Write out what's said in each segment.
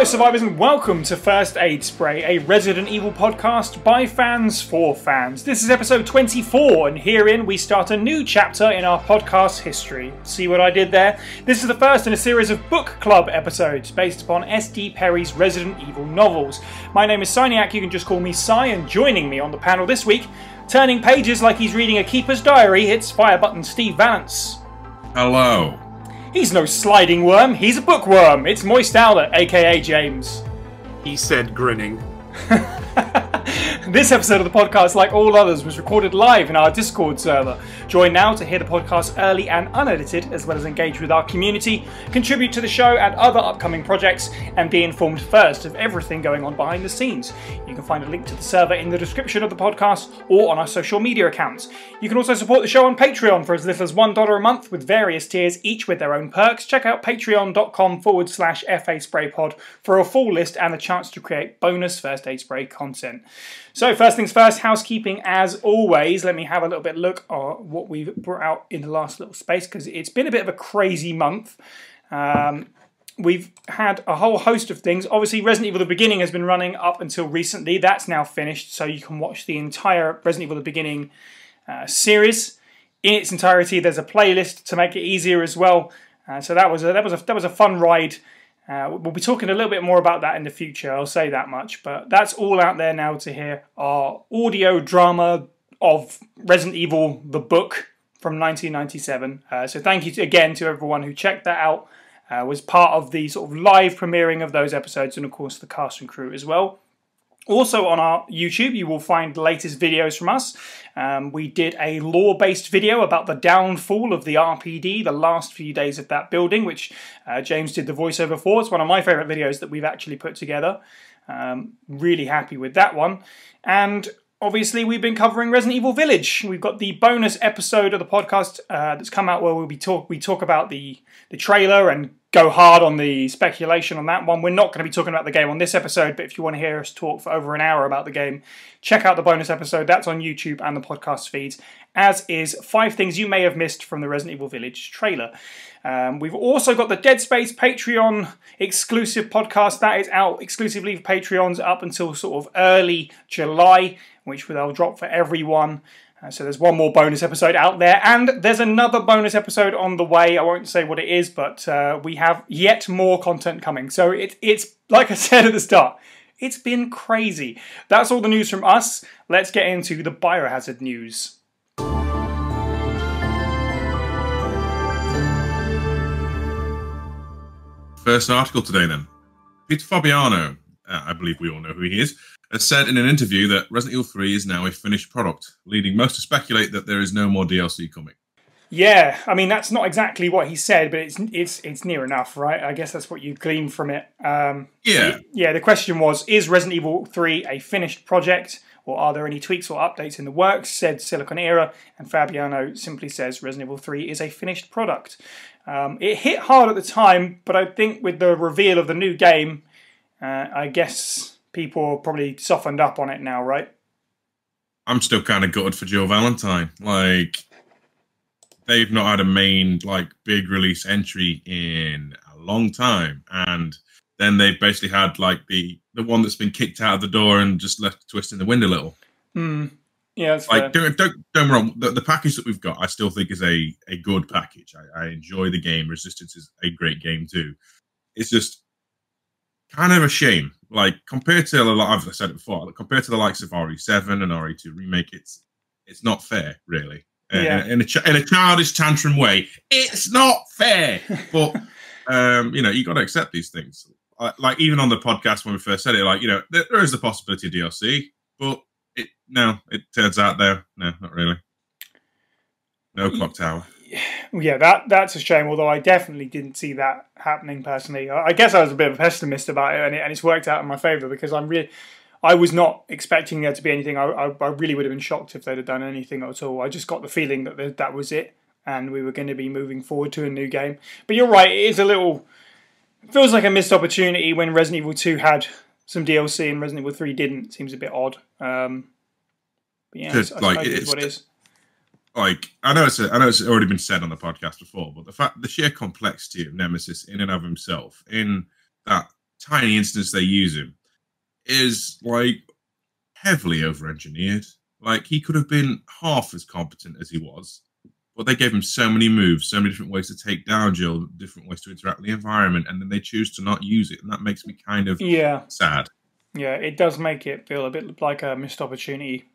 survivors, and welcome to First Aid Spray, a Resident Evil podcast by fans for fans. This is episode 24, and herein we start a new chapter in our podcast history. See what I did there? This is the first in a series of book club episodes based upon S.D. Perry's Resident Evil novels. My name is Syniac, you can just call me Sy, and joining me on the panel this week, turning pages like he's reading a keeper's diary, it's Fire Button Steve Valance. Hello. He's no sliding worm, he's a bookworm. It's Moist Owlet, aka James. He said, grinning. This episode of the podcast, like all others, was recorded live in our Discord server. Join now to hear the podcast early and unedited, as well as engage with our community, contribute to the show and other upcoming projects, and be informed first of everything going on behind the scenes. You can find a link to the server in the description of the podcast or on our social media accounts. You can also support the show on Patreon for as little as $1 a month, with various tiers, each with their own perks. Check out patreon.com/FASprayPod for a full list and a chance to create bonus First Aid Spray content. So first things first, housekeeping as always. Let me have a little bit look at what we've brought out in the last little space, because it's been a bit of a crazy month. We've had a whole host of things. Obviously, Resident Evil The Beginning has been running up until recently. That's now finished, so you can watch the entire Resident Evil The Beginning series in its entirety. There's a playlist to make it easier as well. So that was a fun ride. We'll be talking a little bit more about that in the future, I'll say that much, but that's all out there now to hear. Our audio drama of Resident Evil, the book from 1997. So thank you again to everyone who checked that out, was part of the sort of live premiering of those episodes, and of course the cast and crew as well. Also on our YouTube, you will find the latest videos from us. We did a lore-based video about the downfall of the RPD, the last few days of that building, which James did the voiceover for. It's one of my favourite videos that we've actually put together. Really happy with that one. And obviously, we've been covering Resident Evil Village. We've got the bonus episode of the podcast that's come out where we talk about the trailer and go hard on the speculation on that one. We're not going to be talking about the game on this episode, but if you want to hear us talk for over an hour about the game, check out the bonus episode. That's on YouTube and the podcast feeds, as is 5 things you may have missed from the Resident Evil Village trailer. We've also got the Dead Space Patreon exclusive podcast. That is out exclusively for Patreons up until sort of early July, which they'll drop for everyone. So there's one more bonus episode out there, and there's another bonus episode on the way. I won't say what it is, but we have yet more content coming. So it's like I said at the start, it's been crazy. That's all the news from us. Let's get into the Biohazard news. First article today then. Peter Fabiano, I believe we all know who he is, has said in an interview that Resident Evil 3 is now a finished product, leading most to speculate that there is no more DLC coming. Yeah, I mean, that's not exactly what he said, but it's near enough, right? I guess that's what you glean from it. Yeah. Yeah, the question was, is Resident Evil 3 a finished project, or are there any tweaks or updates in the works, said Silicon Era, and Fabiano simply says Resident Evil 3 is a finished product. It hit hard at the time, but I think with the reveal of the new game, I guess people are probably softened up on it now, right? I'm still kind of gutted for Joe Valentine. Like, they've not had a main, like, big release entry in a long time, and then they've basically had, like, the one that's been kicked out of the door and just left twisting the wind a little. Yeah, that's like, fair. don't get me wrong, the package that we've got, I still think is a good package. I enjoy the game. Resistance is a great game too. It's just kind of a shame. Like, compared to a lot, I've said it before, compared to the likes of RE7 and RE2 Remake, it's not fair, really. Yeah. In a childish tantrum way, it's not fair. But you know, you got to accept these things. Like, even on the podcast when we first said it, like, you know, there is the possibility of DLC, but it turns out no, not really. No clock tower. Yeah, that's a shame, although I definitely didn't see that happening personally. I guess I was a bit of a pessimist about it, and it's worked out in my favour, because I was not expecting there to be anything. I really would have been shocked if they'd have done anything at all. I just got the feeling that that was it, and we were going to be moving forward to a new game. But you're right, it is a little... It feels like a missed opportunity when Resident Evil 2 had some DLC and Resident Evil 3 didn't. It seems a bit odd. But yeah, I suppose it's what it is. Like, I know it's already been said on the podcast before, but the sheer complexity of Nemesis in and of himself, in that tiny instance they use him is like heavily over-engineered. Like, he could have been half as competent as he was, but they gave him so many moves, so many different ways to take down Jill, different ways to interact with the environment, and then they choose to not use it, and that makes me kind of sad. Yeah, it does make it feel a bit like a missed opportunity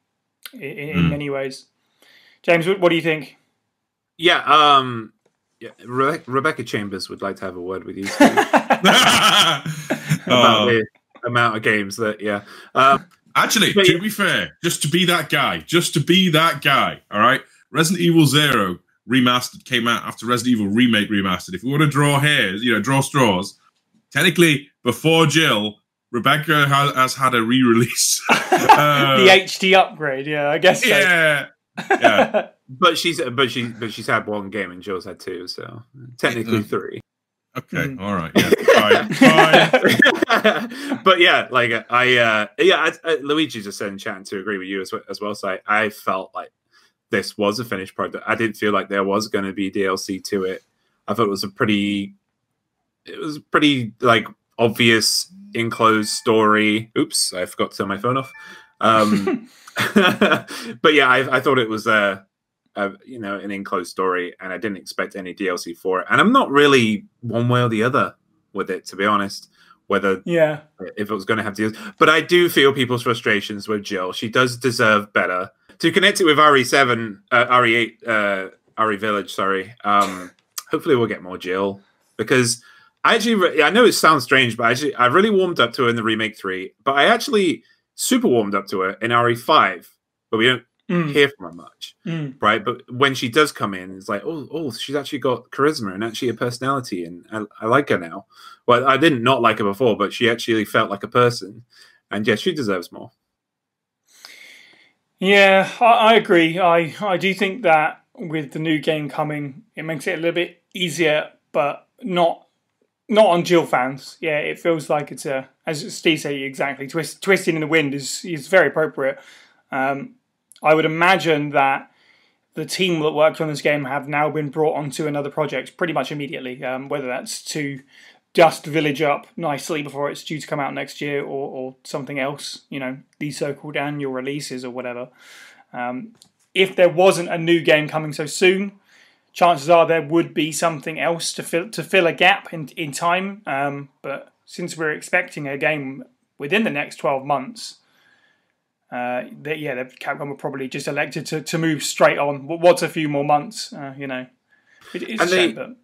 in many ways. James, what do you think? Yeah, Rebecca Chambers would like to have a word with you about the amount of games that, Actually, to be fair, just to be that guy, all right? Resident Evil 0 Remastered came out after Resident Evil Remake Remastered. If we want to draw hairs, draw straws, technically, before Jill, Rebecca has had a re-release. The HD upgrade, yeah, I guess so. Yeah. But she's had one game and Jill's had two, so technically three. Okay, all right, yeah, fine. But yeah, like Luigi just said in chat, and to agree with you as well. So I felt like this was a finished product. I didn't feel like there was going to be DLC to it. I thought it was pretty like obvious enclosed story. Oops, I forgot to turn my phone off. But yeah, I thought it was an enclosed story, and I didn't expect any DLC for it. And I'm not really one way or the other with it, to be honest. Whether if it was going to have DLC, but I do feel people's frustrations with Jill. She does deserve better. To connect it with RE7, RE8, RE Village. Sorry. Hopefully we'll get more Jill, because I know it sounds strange, but I really warmed up to her in the Remake 3, but I actually super warmed up to her in RE5, but we don't hear from her much, right? But when she does come in, it's like, oh, she's actually got charisma and actually a personality, and I like her now. Well, I didn't not like her before, but she actually felt like a person, and yes, she deserves more. Yeah, I agree. I do think that with the new game coming, it makes it a little bit easier, but not on Jill fans. Yeah, it feels like it's as Steve said, exactly, twisting in the wind is very appropriate. I would imagine that the team that worked on this game have now been brought onto another project pretty much immediately, whether that's to dust Village up nicely before it's due to come out next year, or something else, these so-called annual releases or whatever. If there wasn't a new game coming so soon, chances are there would be something else to fill a gap in time. But since we're expecting a game within the next 12 months, the Capcom were probably just elected to move straight on. What's a few more months? It's a shame, but...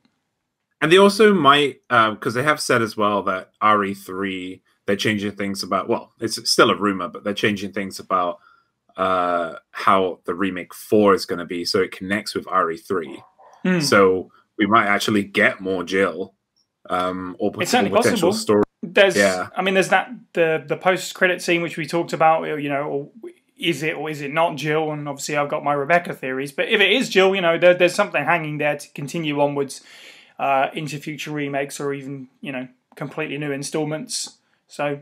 And they also might, because they have said as well that RE3, they're changing things about, well, it's still a rumor, but they're changing things about how the Remake 4 is going to be, so it connects with RE3. So we might actually get more Jill, or it's certainly potential possible. Story. There's that the post-credit scene which we talked about, or is it or is it not Jill? And obviously I've got my Rebecca theories, but if it is Jill, there's something hanging there to continue onwards into future remakes, or even completely new installments. So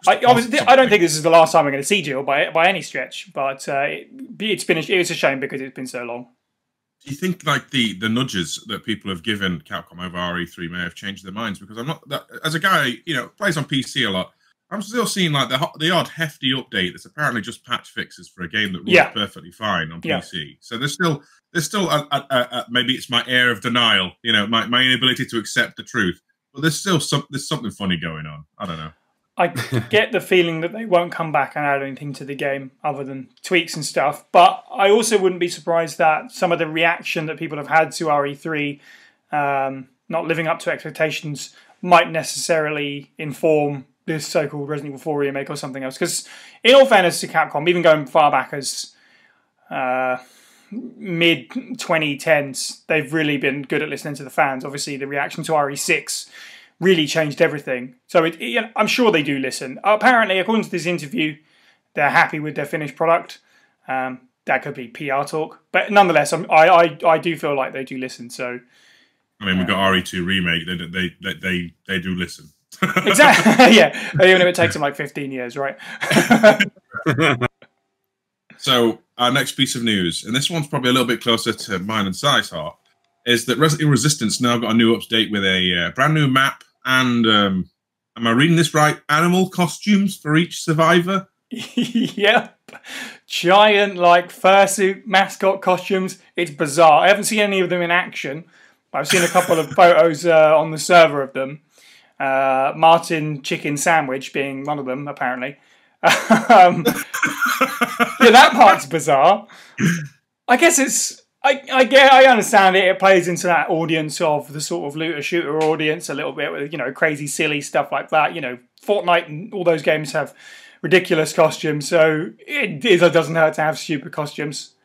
I don't think this is the last time we're going to see Jill by any stretch, but it's a shame because it's been so long. Do you think like the nudges that people have given Capcom over RE3 may have changed their minds? Because I'm not as a guy, plays on PC a lot. I'm still seeing like the odd hefty update that's apparently just patch fixes for a game that runs perfectly fine on PC. So there's still maybe it's my air of denial, my inability to accept the truth. But there's something funny going on. I don't know. I get the feeling that they won't come back and add anything to the game other than tweaks and stuff. But I also wouldn't be surprised that some of the reaction that people have had to RE3 not living up to expectations might necessarily inform this so-called Resident Evil 4 remake or something else. Because in all fairness to Capcom, even going far back as mid-2010s, they've really been good at listening to the fans. Obviously, the reaction to RE6 really changed everything. So I'm sure they do listen. Apparently, according to this interview, they're happy with their finished product. That could be PR talk. But nonetheless, I do feel like they do listen. So, I mean, we've got RE2 remake. They do listen. Exactly. Yeah. Even if it takes them like 15 years, right? So our next piece of news, and this one's probably a little bit closer to mine and Sai's heart, is that Resident Evil Resistance now got a new update with a brand new map and Am I reading this right? Animal costumes for each survivor? Yep. Giant, like, fursuit mascot costumes. It's bizarre. I haven't seen any of them in action, but I've seen a couple of photos on the server of them. Martin Chicken Sandwich being one of them, apparently. Yeah, that part's bizarre. I guess it's... I understand it. It plays into that audience of the sort of looter shooter audience a little bit with, you know, crazy silly stuff like that. You know, Fortnite and all those games have ridiculous costumes, so it doesn't hurt to have stupid costumes.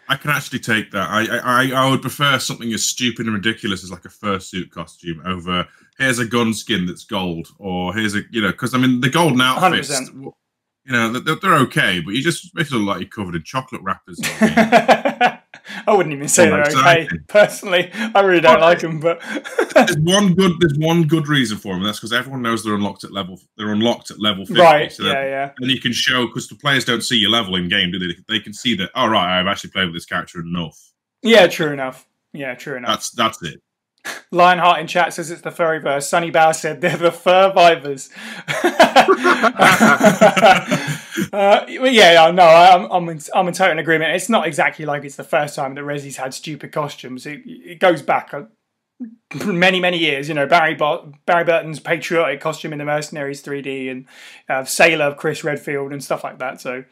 I can actually take that. I would prefer something as stupid and ridiculous as like a fursuit costume over here's a gun skin that's gold, or here's a, you know, because I mean the golden outfits, 100%. You know, they're okay, but you just make it look like you're covered in chocolate wrappers. I wouldn't even say they're okay. Personally, I really don't like them. But there's one good reason for them. That's because everyone knows they're unlocked at level. They're unlocked at level 50. Right. So yeah. And you can show, because the players don't see your level in game, do they? They can see that. Oh right, I've actually played with this character enough. Yeah, true enough. Yeah, true enough. That's it. Lionheart in chat says it's the Perryverse. Sunny Bow said they're the Furvivors. I'm in total agreement. It's not exactly like it's the first time that Resi's had stupid costumes. It goes back many years. You know, Barry Burton's patriotic costume in the Mercenaries 3D, and Sailor of Chris Redfield and stuff like that. So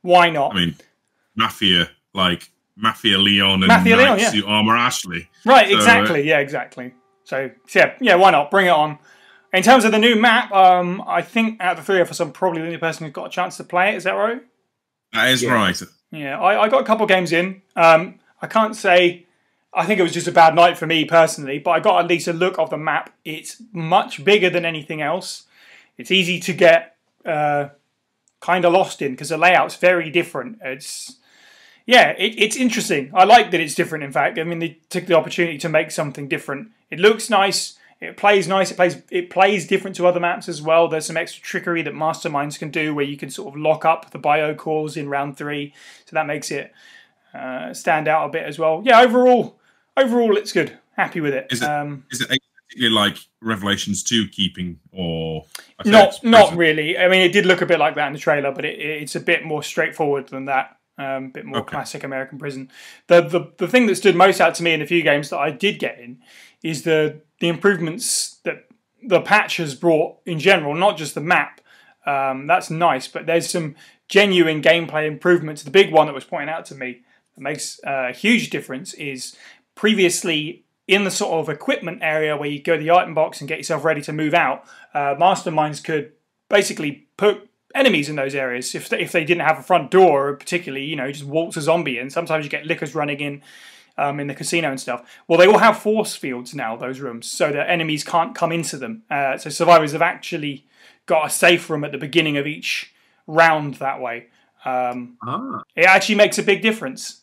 why not? I mean, Mafia Leon and Night Suit Armor Ashley. Right, so, exactly. Yeah, exactly. So yeah, why not? Bring it on. In terms of the new map, I think out of the three of us, I'm probably the only person who's got a chance to play it. Is that right? That is right. Yeah, I got a couple games in. I can't say... I think it was just a bad night for me personally, but I got at least a look of the map. It's much bigger than anything else. It's easy to get kind of lost in because the layout's very different. It's interesting. I like that it's different, in fact. I mean, they took the opportunity to make something different. It looks nice. It plays nice. It plays different to other maps as well. There's some extra trickery that Masterminds can do where you can sort of lock up the bio cores in round 3. So that makes it stand out a bit as well. Yeah, overall, it's good. Happy with it. Is it exactly like Revelations 2 keeping, or not really? I mean, it did look a bit like that in the trailer, but it's a bit more straightforward than that. A bit more classic American prison. The thing that stood most out to me in a few games that I did get in is the improvements that the patch has brought in general, not just the map. That's nice, but there's some genuine gameplay improvements. The big one that was pointed out to me that makes a huge difference is previously in the sort of equipment area where you go to the item box and get yourself ready to move out, Masterminds could basically put enemies in those areas if they didn't have a front door, or particularly, you know, just waltz a zombie in. Sometimes you get lickers running in the casino and stuff. Well, they all have force fields now, those rooms, so that enemies can't come into them. So survivors have actually got a safe room at the beginning of each round that way. It actually makes a big difference.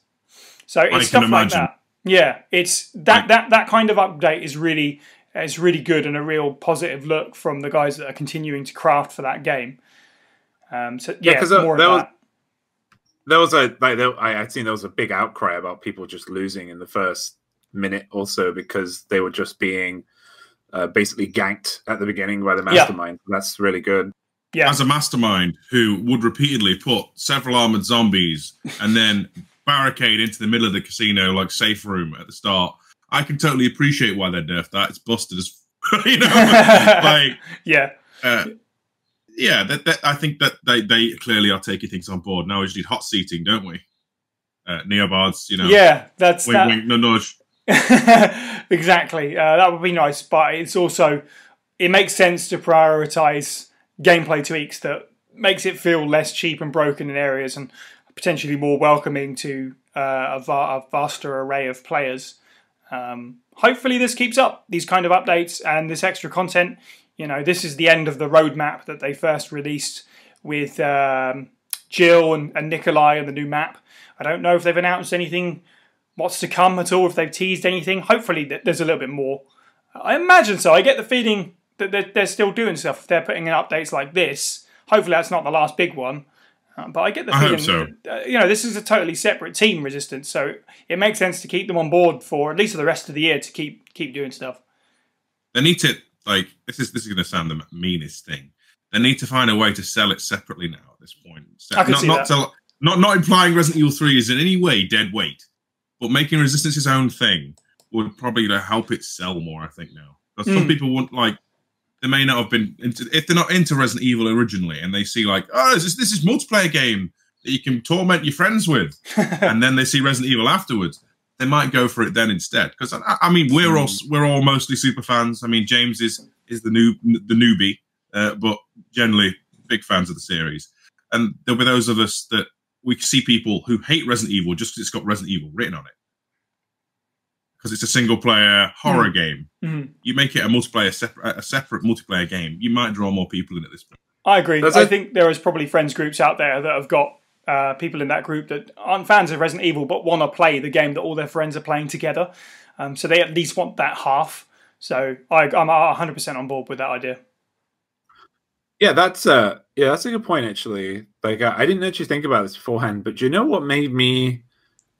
So it's stuff like that. Yeah, it's that kind of update is really good and a real positive look from the guys that are continuing to craft for that game. Because I'd seen there was a big outcry about people just losing in the first minute or so because they were just being basically ganked at the beginning by the mastermind. Yeah. That's really good. Yeah. As a mastermind who would repeatedly put several armored zombies and then barricade into the middle of the casino like safe room at the start, I can totally appreciate why they nerfed that. It's busted as you know, like yeah, I think that they clearly are taking things on board. Now we just need hot seating, don't we? Neobards, you know. Yeah, that's wink, wink, no nudge. Exactly. That would be nice, but it's also, it makes sense to prioritize gameplay tweaks that makes it feel less cheap and broken in areas and potentially more welcoming to a vaster array of players. Hopefully this keeps up, these kind of updates and this extra content. You know, this is the end of the roadmap that they first released with Jill and Nikolai and the new map. I don't know if they've announced anything, what's to come at all, if they've teased anything. Hopefully there's a little bit more. I imagine so. I get the feeling that they're still doing stuff. If they're putting in updates like this, hopefully that's not the last big one. But I get the feeling that, you know, this is a totally separate team, Resistance, so it makes sense to keep them on board for at least the rest of the year to keep doing stuff. They need to, like this is going to sound the meanest thing. They need to find a way to sell it separately now at this point. I can see that. Not implying Resident Evil 3 is in any way dead weight, but making Resistance its own thing would probably help it sell more, I think, now. Because some people wouldn't like, they may not have been into, if they're not into Resident Evil originally, and they see like, oh, this is multiplayer game that you can torment your friends with, and then they see Resident Evil afterwards, they might go for it then instead. Because I mean, we're all mostly super fans. I mean, James is the newbie, but generally big fans of the series. And there'll be those of us that we see people who hate Resident Evil just because it's got Resident Evil written on it. Because it's a single-player horror game. You make it a separate multiplayer game, you might draw more people in at this point. I agree. I think there is probably friends groups out there that have got people in that group that aren't fans of Resident Evil but want to play the game that all their friends are playing together. So they at least want that half. So I'm 100% on board with that idea. Yeah, that's a good point, actually. Like, I didn't actually think about this beforehand, but do you know what made me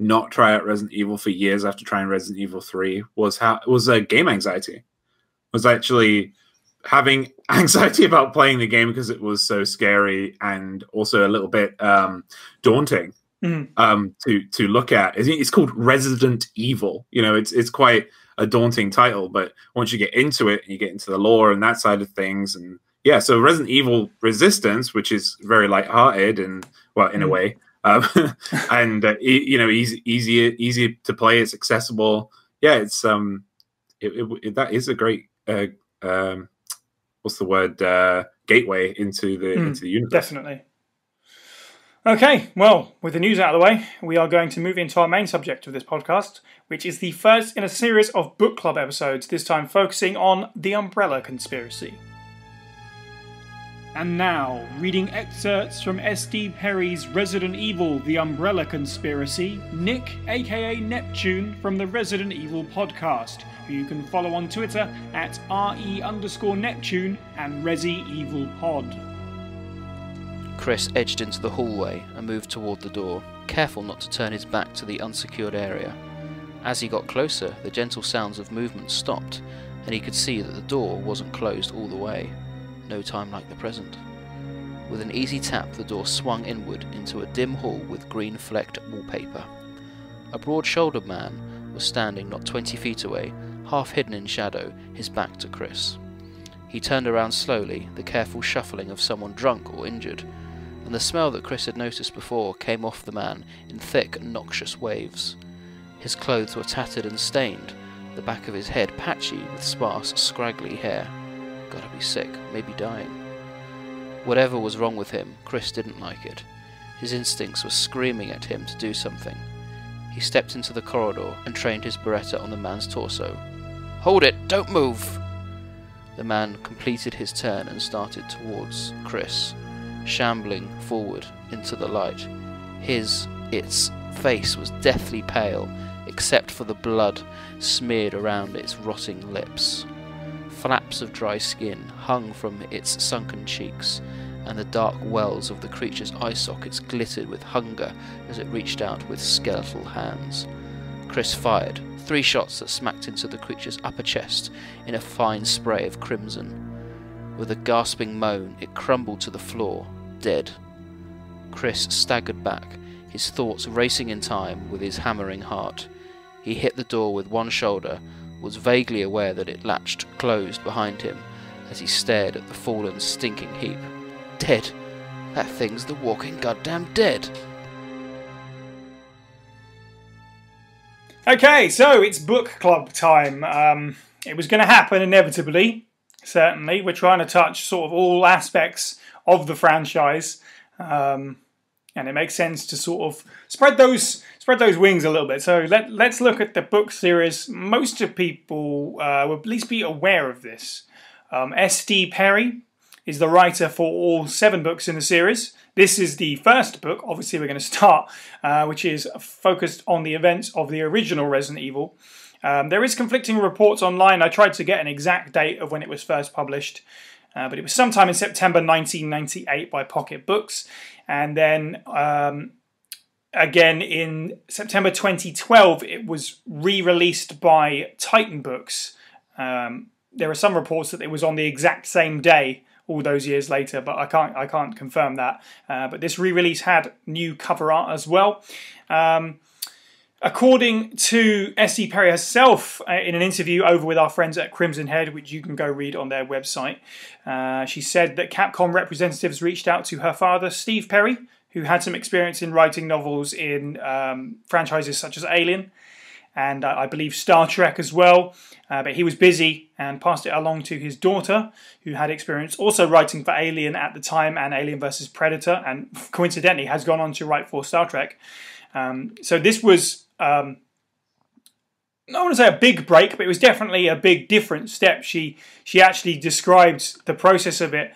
not try out Resident Evil for years after trying Resident Evil 3 was game anxiety. Was actually having anxiety about playing the game because it was so scary and also a little bit daunting to look at. It's called Resident Evil. You know, it's quite a daunting title, but once you get into it and you get into the lore and that side of things, and yeah, so Resident Evil Resistance, which is very lighthearted and, well, in a way, and you know, easy to play. It's accessible. Yeah, it's that is a great what's the word, gateway into the universe. Definitely. Okay, well, with the news out of the way, we are going to move into our main subject of this podcast, which is the first in a series of book club episodes, this time focusing on the Umbrella Conspiracy. And now, reading excerpts from S.D. Perry's Resident Evil, The Umbrella Conspiracy, Nick, aka Neptune, from the Resident Evil podcast, who you can follow on Twitter at @RE_Neptune and ResiEvilPod. Chris edged into the hallway and moved toward the door, careful not to turn his back to the unsecured area. As he got closer, the gentle sounds of movement stopped, and he could see that the door wasn't closed all the way. No time like the present. With an easy tap, the door swung inward into a dim hall with green-flecked wallpaper. A broad-shouldered man was standing not 20 feet away, half hidden in shadow, his back to Chris. He turned around slowly, the careful shuffling of someone drunk or injured, and the smell that Chris had noticed before came off the man in thick, noxious waves. His clothes were tattered and stained, the back of his head patchy with sparse, scraggly hair. Gotta be sick, maybe dying. Whatever was wrong with him, Chris didn't like it. His instincts were screaming at him to do something. He stepped into the corridor and trained his Beretta on the man's torso. "Hold it! Don't move!" The man completed his turn and started towards Chris, shambling forward into the light. Its face was deathly pale, except for the blood smeared around its rotting lips. Flaps of dry skin hung from its sunken cheeks, and the dark wells of the creature's eye sockets glittered with hunger as it reached out with skeletal hands. Chris fired 3 shots that smacked into the creature's upper chest in a fine spray of crimson. With a gasping moan, it crumbled to the floor, dead. Chris staggered back, his thoughts racing in time with his hammering heart. He hit the door with one shoulder, was vaguely aware that it latched closed behind him as he stared at the fallen, stinking heap. Dead! That thing's the walking goddamn dead! Okay, so it's book club time. It was going to happen inevitably, certainly. We're trying to touch sort of all aspects of the franchise. And it makes sense to sort of spread those wings a little bit. So let's look at the book series. Most of people will at least be aware of this. S.D. Perry is the writer for all 7 books in the series. This is the first book, obviously we're going to start, which is focused on the events of the original Resident Evil. There is conflicting reports online. I tried to get an exact date of when it was first published, but it was sometime in September 1998 by Pocket Books. And then again in September 2012, it was re-released by Titan Books, there are some reports that it was on the exact same day all those years later, but I can't confirm that. But this re-release had new cover art as well. According to S.D. Perry herself, in an interview over with our friends at Crimson Head, which you can go read on their website, she said that Capcom representatives reached out to her father, Steve Perry, who had some experience in writing novels in franchises such as Alien, and I believe Star Trek as well, but he was busy and passed it along to his daughter, who had experience also writing for Alien at the time and Alien vs. Predator, and coincidentally has gone on to write for Star Trek. So this was, I don't want to say a big break, but it was definitely a big different step. She actually described the process of it,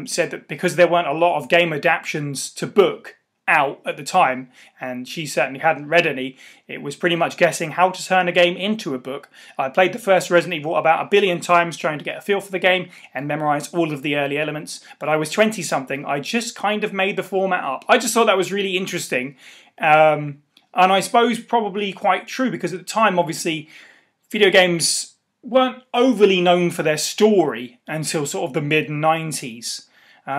said that because there weren't a lot of game adaptations to book out at the time, and she certainly hadn't read any, it was pretty much guessing how to turn a game into a book. I played the first Resident Evil about 1 billion times trying to get a feel for the game and memorise all of the early elements, but I was 20-something. I just kind of made the format up. I just thought that was really interesting, and I suppose probably quite true, because at the time, obviously, video games weren't overly known for their story until sort of the mid-90s.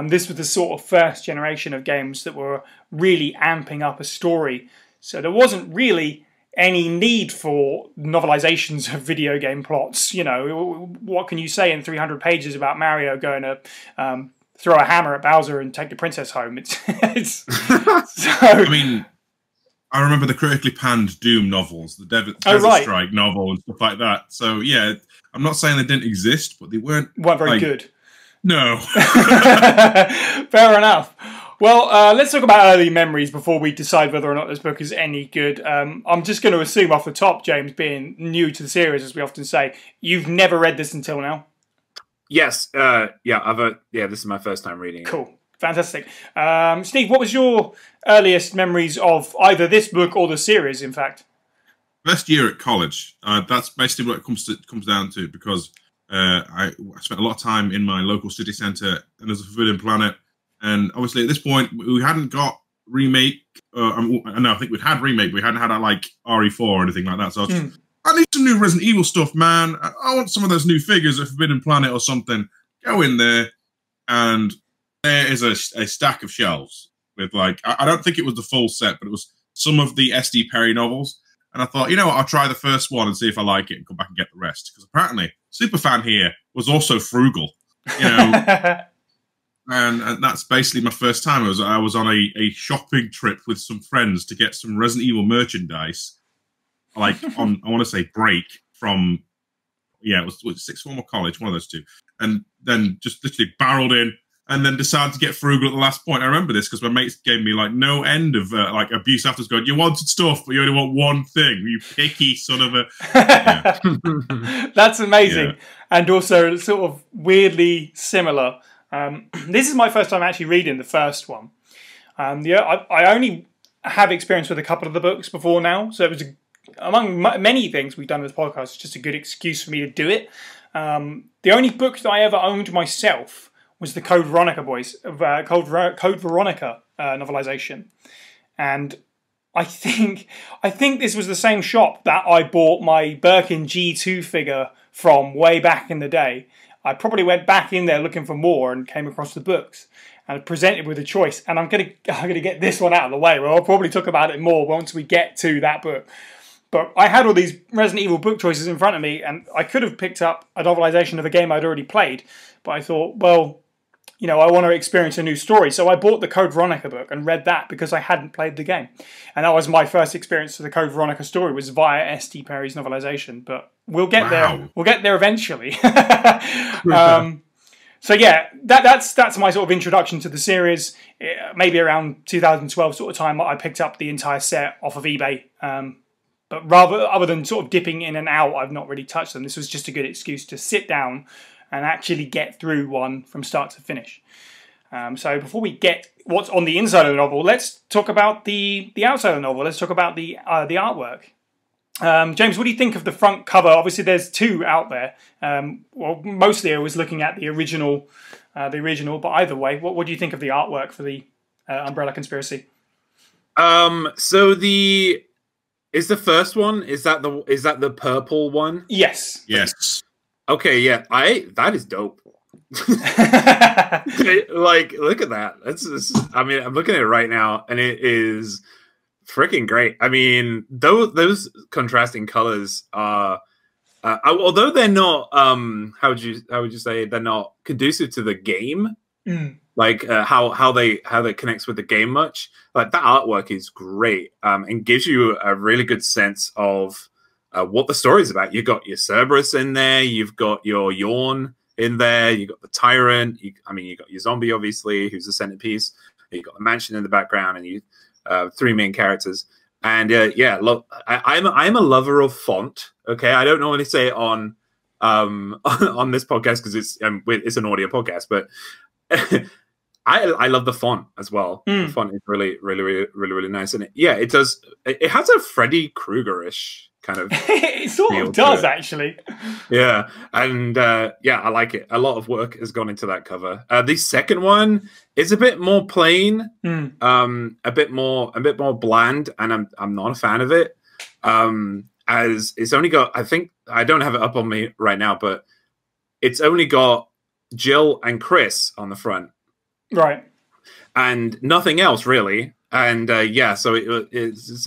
This was the sort of first generation of games that were really amping up a story. So there wasn't really any need for novelizations of video game plots. You know, what can you say in 300 pages about Mario going to throw a hammer at Bowser and take the princess home? It's so. I mean, I remember the critically panned Doom novels, the Desert Strike novel and stuff like that. So yeah, I'm not saying they didn't exist, but they weren't very good. No. Fair enough. Well, let's talk about early memories before we decide whether or not this book is any good. I'm just going to assume off the top, James, being new to the series, as we often say, you've never read this until now? Yes. Yeah, this is my first time reading it. Cool. Fantastic. Steve, what was your earliest memories of either this book or the series, in fact? First year at college. That's basically what it comes down to, because I spent a lot of time in my local city centre, and there's a Forbidden Planet. And obviously, at this point, we hadn't got remake. No, I think we'd had remake, but we hadn't had like RE4 or anything like that. So I was just, I need some new Resident Evil stuff, man. I want some of those new figures of Forbidden Planet or something. Go in there, and there is a stack of shelves with, like, I don't think it was the full set, but it was some of the S.D. Perry novels. And I thought, you know what, I'll try the first one and see if I like it and come back and get the rest. Because apparently, Superfan here was also frugal, you know. and that's basically my first time. I was on a shopping trip with some friends to get some Resident Evil merchandise, like on, I want to say, break from, yeah, it was sixth form or college, one of those two. And then just literally barreled in, and then decided to get frugal at the last point. I remember this because my mates gave me like no end of like abuse afterwards, going, "You wanted stuff, but you only want one thing. You picky son of a." Yeah. That's amazing, and also sort of weirdly similar. This is my first time actually reading the first one. I only have experience with a couple of the books before now, so it was among many things we've done with the podcast. It's just a good excuse for me to do it. The only book that I ever owned myself was the Code Veronica Code Veronica novelization, and I think this was the same shop that I bought my Birkin G2 figure from way back in the day. I probably went back in there looking for more and came across the books and presented with a choice. And I'm gonna get this one out of the way. Well, I'll probably talk about it more once we get to that book. But I had all these Resident Evil book choices in front of me, and I could have picked up a novelization of a game I'd already played. But I thought, well, you know, I want to experience a new story. So I bought the Code Veronica book and read that because I hadn't played the game. And that was my first experience to the Code Veronica story, was via S.D. Perry's novelization. But we'll get there. We'll get there eventually. So yeah, that's my sort of introduction to the series. Maybe around 2012 sort of time, I picked up the entire set off of eBay. But other than sort of dipping in and out, I've not really touched them. This was just a good excuse to sit down and actually get through one from start to finish. So before we get what's on the inside of the novel, let's talk about the outside of the novel. Let's talk about the artwork. James, what do you think of the front cover? Obviously, there's two out there. Well, mostly I was looking at the original. But either way, what do you think of the artwork for the Umbrella Conspiracy? So is the first one, is that the purple one? Yes. Yes. Okay, yeah, that is dope. Like, look at that. I mean, I'm looking at it right now, and it is freaking great. I mean, those contrasting colors are, although they're not, how would you say, they're not conducive to the game. Like how they connects with the game much. Like, that artwork is great, and gives you a really good sense of what the story's about. You've got your Cerberus in there, you've got your Yawn in there, you got the Tyrant. You got your Zombie, obviously, who's the centerpiece. You got the Mansion in the background, and you three main characters. And yeah, look, I'm a lover of font. Okay, I don't normally say it on this podcast because it's an audio podcast, but I love the font as well. The font is really nice, and it does. It has a Freddy Krueger-ish kind of. It sort of does, actually. Yeah, and I like it. A lot of work has gone into that cover. The second one is a bit more plain, a bit more bland, and I'm not a fan of it. As it's only got, I think, I don't have it up on me right now, but it's only got Jill and Chris on the front, right, and nothing else really. And so it's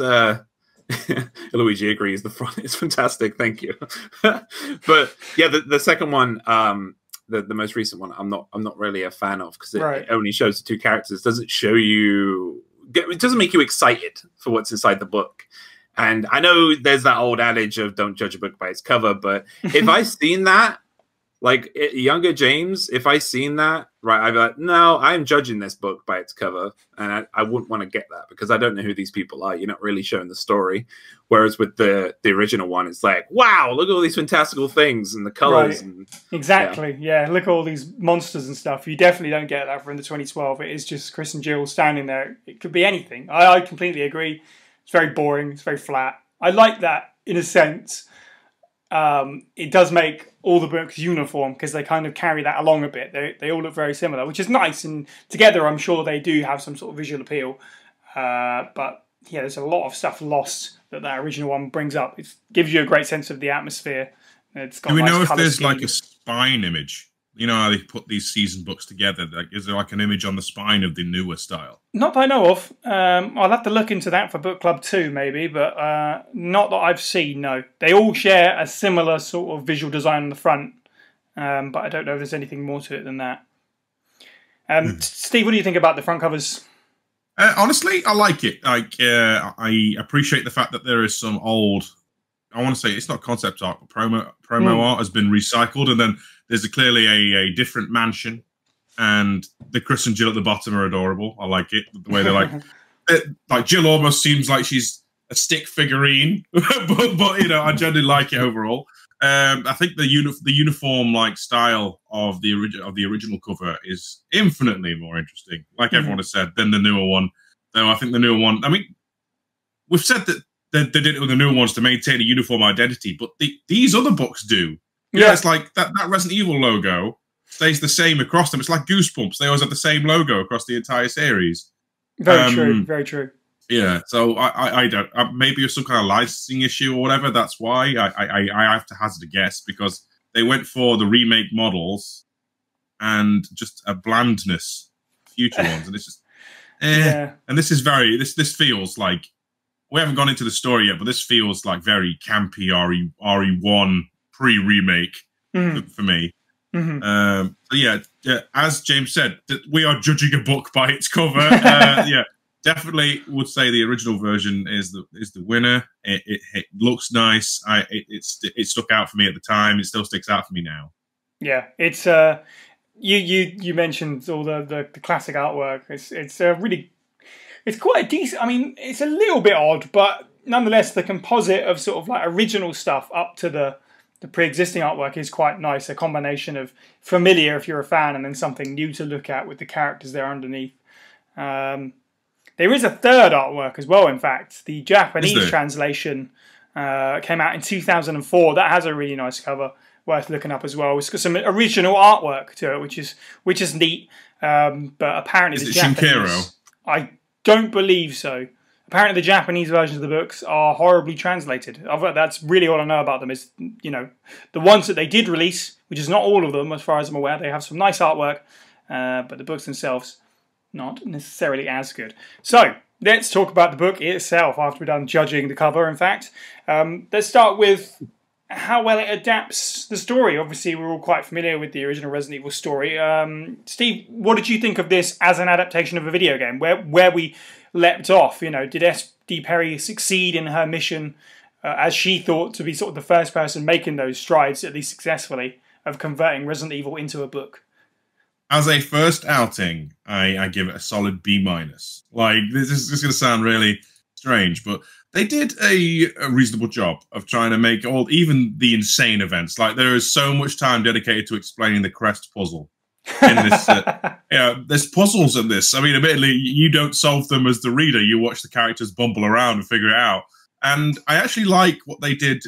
Luigi agrees, the front is fantastic, thank you. But yeah, the second one, the most recent one, I'm not really a fan of, because it only shows the two characters. It doesn't show you, it doesn't make you excited for what's inside the book. And I know there's that old adage of don't judge a book by its cover, but if I seen that, like younger James, if I seen that, right, I'd be like, no, I'm judging this book by its cover, and I wouldn't want to get that, because I don't know who these people are. You're not really showing the story. Whereas with the original one, it's like, wow, look at all these fantastical things and the colors. Right. And, exactly, yeah. Look at all these monsters and stuff. You definitely don't get that from the 2012. It is just Chris and Jill standing there. It could be anything. I completely agree. It's very boring. It's very flat. I like that in a sense. It does make all the books uniform, because they kind of carry that along a bit. They all look very similar, which is nice. And together, I'm sure they do have some sort of visual appeal. But yeah, there's a lot of stuff lost that original one brings up. It gives you a great sense of the atmosphere. It's got Do we nice know if there's scheme. like a spine image? You know how they put these season books together? Like, is there like an image on the spine of the newer style? Not that I know of. I'll have to look into that for Book Club 2, maybe, but not that I've seen, no. They all share a similar sort of visual design on the front, but I don't know if there's anything more to it than that. Steve, what do you think about the front covers? Honestly, I like it. Like, I appreciate the fact that there is some old, I want to say it's not concept art, but promo art has been recycled, and then there's clearly a different mansion, and the Chris and Jill at the bottom are adorable. I like it, the way they're like Jill almost seems like she's a stick figurine, but you know, I generally like it overall. I think the uniform like style of the original cover is infinitely more interesting, like everyone has said, than the newer one. Though I think the newer one, I mean, we've said that they did it with the newer ones to maintain a uniform identity, but these other books do. Yeah, it's like that Resident Evil logo stays the same across them. It's like Goosebumps. They always have the same logo across the entire series. Very true. Very true. Yeah, so I don't. Maybe it's some kind of licensing issue or whatever. That's why I have to hazard a guess, because they went for the remake models and just a blandness, future ones, and it's just yeah. And this is very this feels like, we haven't gone into the story yet, but this feels like very campy RE1 pre-remake for me. So yeah, as James said, we are judging a book by its cover. Yeah, definitely would say the original version is the winner. It looks nice. It stuck out for me at the time. It still sticks out for me now. Yeah, it's you mentioned all the classic artwork. It's really, it's quite a decent. I mean, it's a little bit odd, but nonetheless, the composite of sort of like original stuff up to the pre-existing artwork is quite nice. A combination of familiar if you're a fan, and then something new to look at with the characters there underneath. There is a third artwork as well, in fact. The Japanese translation came out in 2004. That has a really nice cover, worth looking up as well. It's got some original artwork to it, which is neat. But apparently is the it Japanese... Shinkero? I don't believe so. apparently the Japanese versions of the books are horribly translated. That's really all I know about them is, you know, the ones that they did release, which is not all of them as far as I'm aware. They have some nice artwork, but the books themselves, not necessarily as good. So, let's talk about the book itself after we're done judging the cover, in fact. Let's start with how well it adapts the story. Obviously, we're all quite familiar with the original Resident Evil story. Steve, what did you think of this as an adaptation of a video game? Where we leapt off, you know, did S.D. Perry succeed in her mission, as she thought, to be sort of the first person making those strides, at least successfully, of converting Resident Evil into a book? As a first outing, I give it a solid B-. Like, this is going to sound really strange, but they did a reasonable job of trying to make even the insane events. Like, there is so much time dedicated to explaining the Crest puzzle in this. You know, there's puzzles in this. I mean, admittedly, you don't solve them as the reader. You watch the characters bumble around and figure it out. And I actually like what they did,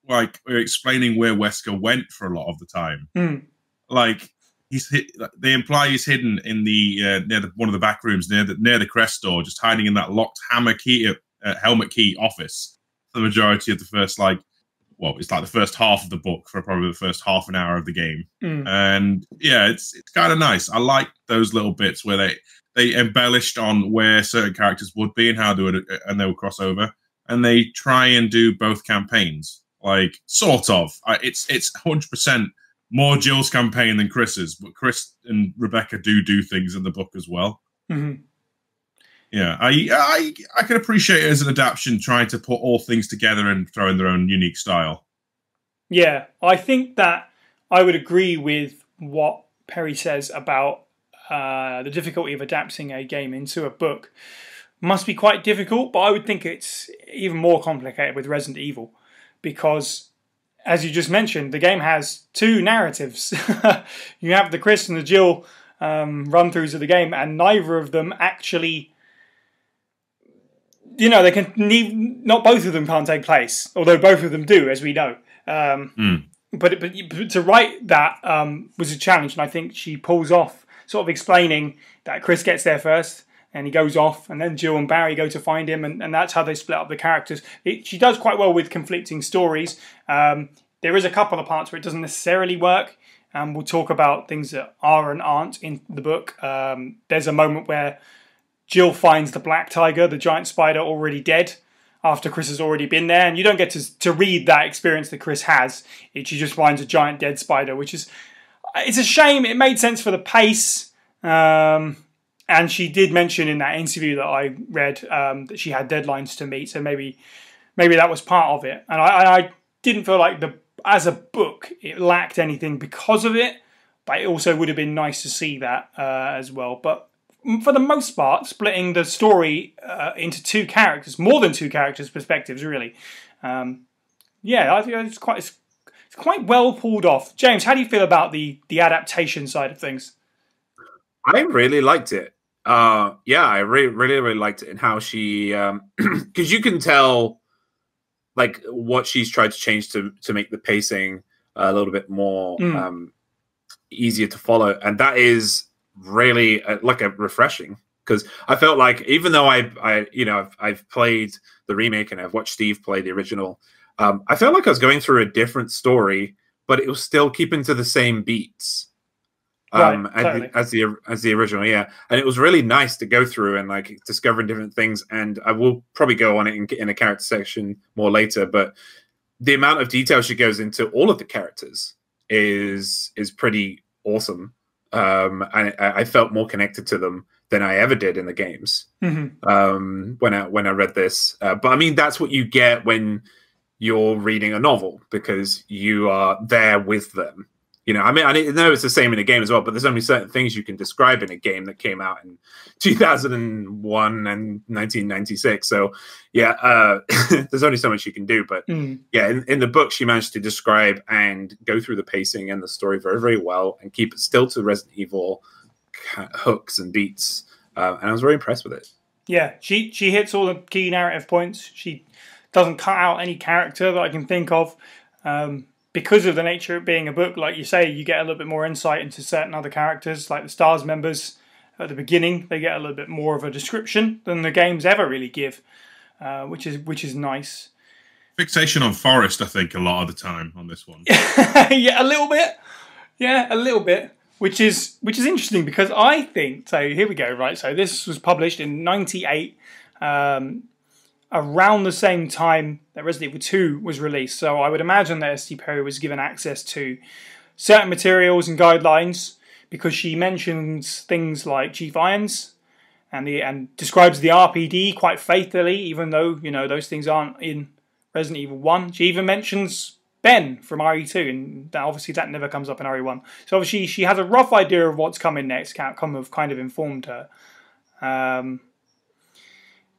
like explaining where Wesker went for a lot of the time. Like, they imply he's hidden in the one of the back rooms near the Crest door, just hiding in that locked helmet key office for the majority of the first, like, well, it's like the first half of the book for probably the first half an hour of the game. And yeah, it's kind of nice. I like those little bits where they embellished on where certain characters would be and how they would cross over, and they try and do both campaigns, like, sort of. It's 100% more Jill's campaign than Chris's, but Chris and Rebecca do things in the book as well. Yeah, I can appreciate it as an adaptation, trying to put all things together and throw in their own unique style. Yeah, I think that I would agree with what Perry says about the difficulty of adapting a game into a book. Must be quite difficult, but I would think it's even more complicated with Resident Evil, because, as you just mentioned, the game has two narratives. You have the Chris and the Jill run-throughs of the game, and neither of them actually, you know, they can not both of them can't take place, although both of them do, as we know. But to write that was a challenge, and I think she pulls off sort of explaining that Chris gets there first, and he goes off, and then Jill and Barry go to find him, and that's how they split up the characters. She does quite well with conflicting stories. There is a couple of parts where it doesn't necessarily work, and we'll talk about things that are and aren't in the book. There's a moment where Jill finds the black tiger, the giant spider, already dead after Chris has already been there, and you don't get to read that experience that Chris has. She just finds a giant dead spider, which is, it's a shame. It made sense for the pace, and she did mention in that interview that I read that she had deadlines to meet, so maybe that was part of it. And I didn't feel like as a book it lacked anything because of it, but it also would have been nice to see that as well. But for the most part, splitting the story into two characters, more than two characters' perspectives, really. Yeah, I think it's quite well pulled off. James, how do you feel about the adaptation side of things? I really liked it. Yeah, I really liked it, and how she, because you can tell, like, what she's tried to change to make the pacing a little bit more easier to follow, and that is really like a refreshing, because I felt like, even though I've played the remake and I've watched Steve play the original, I felt like I was going through a different story, but it was still keeping to the same beats. Totally. as the original, yeah, and it was really nice to go through and, like, discovering different things. And I will probably go on it in a character section more later, but the amount of detail she goes into all of the characters is pretty awesome. And I felt more connected to them than I ever did in the games when I read this. But I mean, that's what you get when you're reading a novel, because you are there with them. You know, I mean, I know it's the same in a game as well, but there's only certain things you can describe in a game that came out in 2001 and 1996. So, yeah, there's only so much you can do. But, yeah, in the book, she managed to describe and go through the pacing and the story very, very well, and keep it still to Resident Evil hooks and beats. And I was very impressed with it. Yeah, she hits all the key narrative points. She doesn't cut out any character that I can think of. Because of the nature of being a book, like you say, you get a little bit more insight into certain other characters, like the STARS members at the beginning. They get a little bit more of a description than the games ever really give. which is nice. Fixation on forest, I think, a lot of the time on this one. Yeah, a little bit. Yeah, a little bit. Which is interesting because I think, so here we go, right? So this was published in '98, around the same time that Resident Evil 2 was released. So I would imagine that S.T. Perry was given access to certain materials and guidelines because she mentions things like Chief Irons and describes the RPD quite faithfully, even though, you know, those things aren't in Resident Evil 1. She even mentions Ben from RE2, and obviously that never comes up in RE1. So obviously she has a rough idea of what's coming next. Capcom have kind of informed her.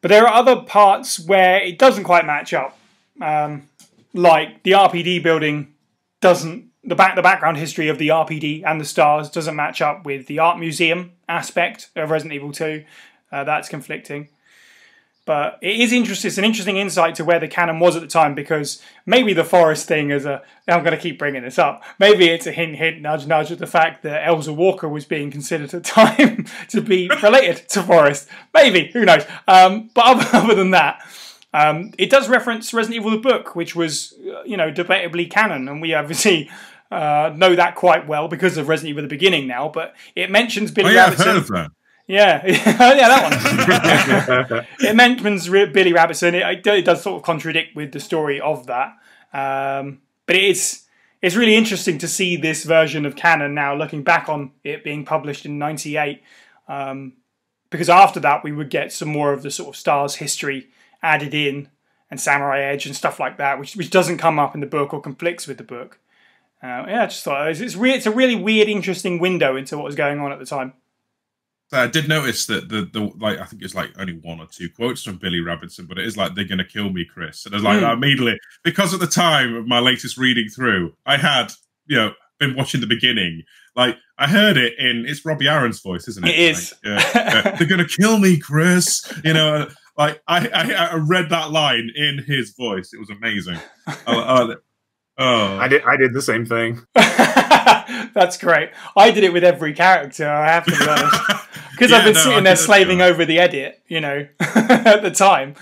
But there are other parts where it doesn't quite match up. Like the RPD building doesn't... The background history of the RPD and the stars doesn't match up with the art museum aspect of Resident Evil 2. That's conflicting. But it is interesting. It's an interesting insight to where the canon was at the time, because maybe the forest thing is a... I'm going to keep bringing this up. Maybe it's a hint, nudge, nudge at the fact that Elsa Walker was being considered at the time to be related to Forrest. Maybe. Who knows? But other than that, it does reference Resident Evil the book, which was, you know, debatably canon. And we obviously know that quite well because of Resident Evil the beginning now. But it mentions Billy Rabbitson. I've heard of that. Yeah, yeah, that one. It mentions Billy Rabbitson. It does sort of contradict with the story of that. But it's really interesting to see this version of canon now, looking back on it being published in '98. Because after that, we would get some more of the sort of Stars history added in, and Samurai Edge and stuff like that, which doesn't come up in the book or conflicts with the book. Yeah, I just thought it's a really weird, interesting window into what was going on at the time. I did notice that the like, I think it's like only one or two quotes from Billy Rabbitson, but it is like, "They're going to kill me, Chris." And I was like, immediately, because at the time of my latest reading through, I had, you know, been watching the beginning. Like, I heard it in, it's Robbie Aaron's voice, isn't it? It is. Like, "They're going to kill me, Chris." You know, like I read that line in his voice. It was amazing. I did the same thing. That's great. I did it with every character, I have to be honest. Because I've been sitting there slaving over the edit, you know, at the time.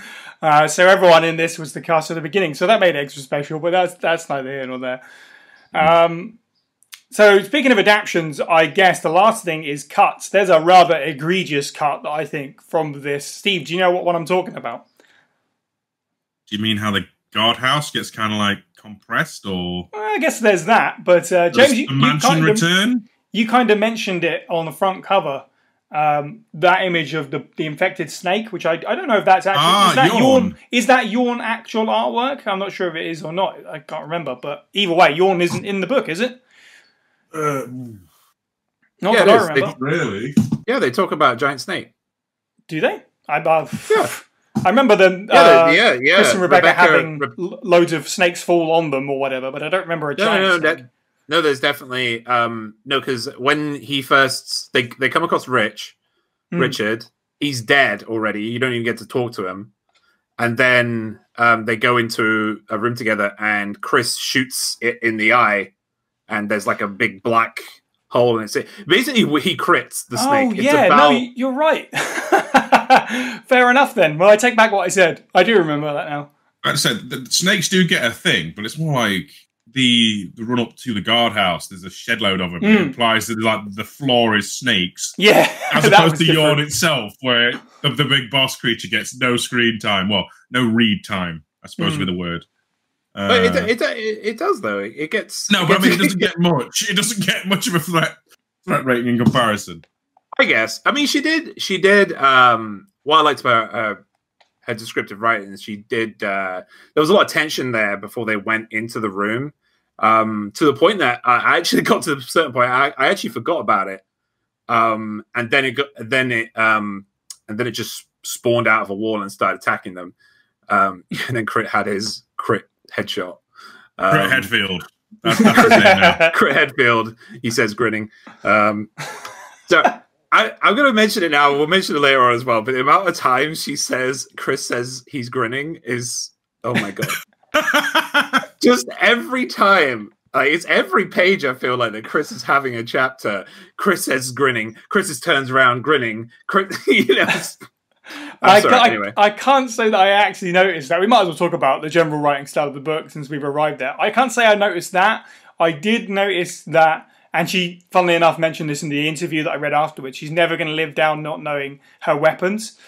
So everyone in this was the cast at the beginning. So that made it extra special, but that's neither here nor there. So speaking of adaptions, I guess the last thing is cuts. There's a rather egregious cut that I think from this. Steve, do you know what one I'm talking about? Do you mean how the guardhouse gets kind of like compressed, or? Well, I guess there's that, but James, you kind of mentioned it on the front cover. That image of the infected snake, which I don't know if that's actually is that Yawn actual artwork? I'm not sure if it is or not. I can't remember, but either way, Yawn isn't in the book, is it? Not that I remember. Really? Yeah, they talk about a giant snake. Do they? Yeah. I remember them. Yeah. Chris and Rebecca having loads of snakes fall on them or whatever, but I don't remember a giant snake. No, there's definitely no, because when he first they come across Richard, he's dead already. You don't even get to talk to him, and then they go into a room together, and Chris shoots it in the eye, and there's like a big black hole, and it's basically he crits the snake. Oh yeah, no, you're right. Fair enough then. Well, I take back what I said. I do remember that now. Like I said, the snakes do get a thing, but it's more like the run up to the guardhouse. There's a shed load of them. It implies that like the floor is snakes. Yeah, as opposed to Yawn itself, where the big boss creature gets no screen time. Well, no read time, I suppose, with the word. But it does though. It gets no, but I mean, it doesn't get much. It doesn't get much of a threat rating in comparison. I guess. I mean, she did. What I liked about her descriptive writing is she did. There was a lot of tension there before they went into the room, to the point that I actually got to a certain point. I actually forgot about it, and then it just spawned out of a wall and started attacking them. And then Crit had his crit headshot. Crit Headfield. That's his name now. Crit Headfield. He says, grinning. So. I'm going to mention it now. We'll mention it later on as well. But the amount of times Chris says he's grinning is, oh my God. Just every time. It's every page I feel like that Chris is having a chapter. Chris says grinning. Chris turns around grinning. Chris, you know. Anyway. I can't say that I actually noticed that. We might as well talk about the general writing style of the book since we've arrived there. I can't say I noticed that. I did notice that, and she, funnily enough, mentioned this in the interview that I read afterwards. She's never going to live down not knowing her weapons.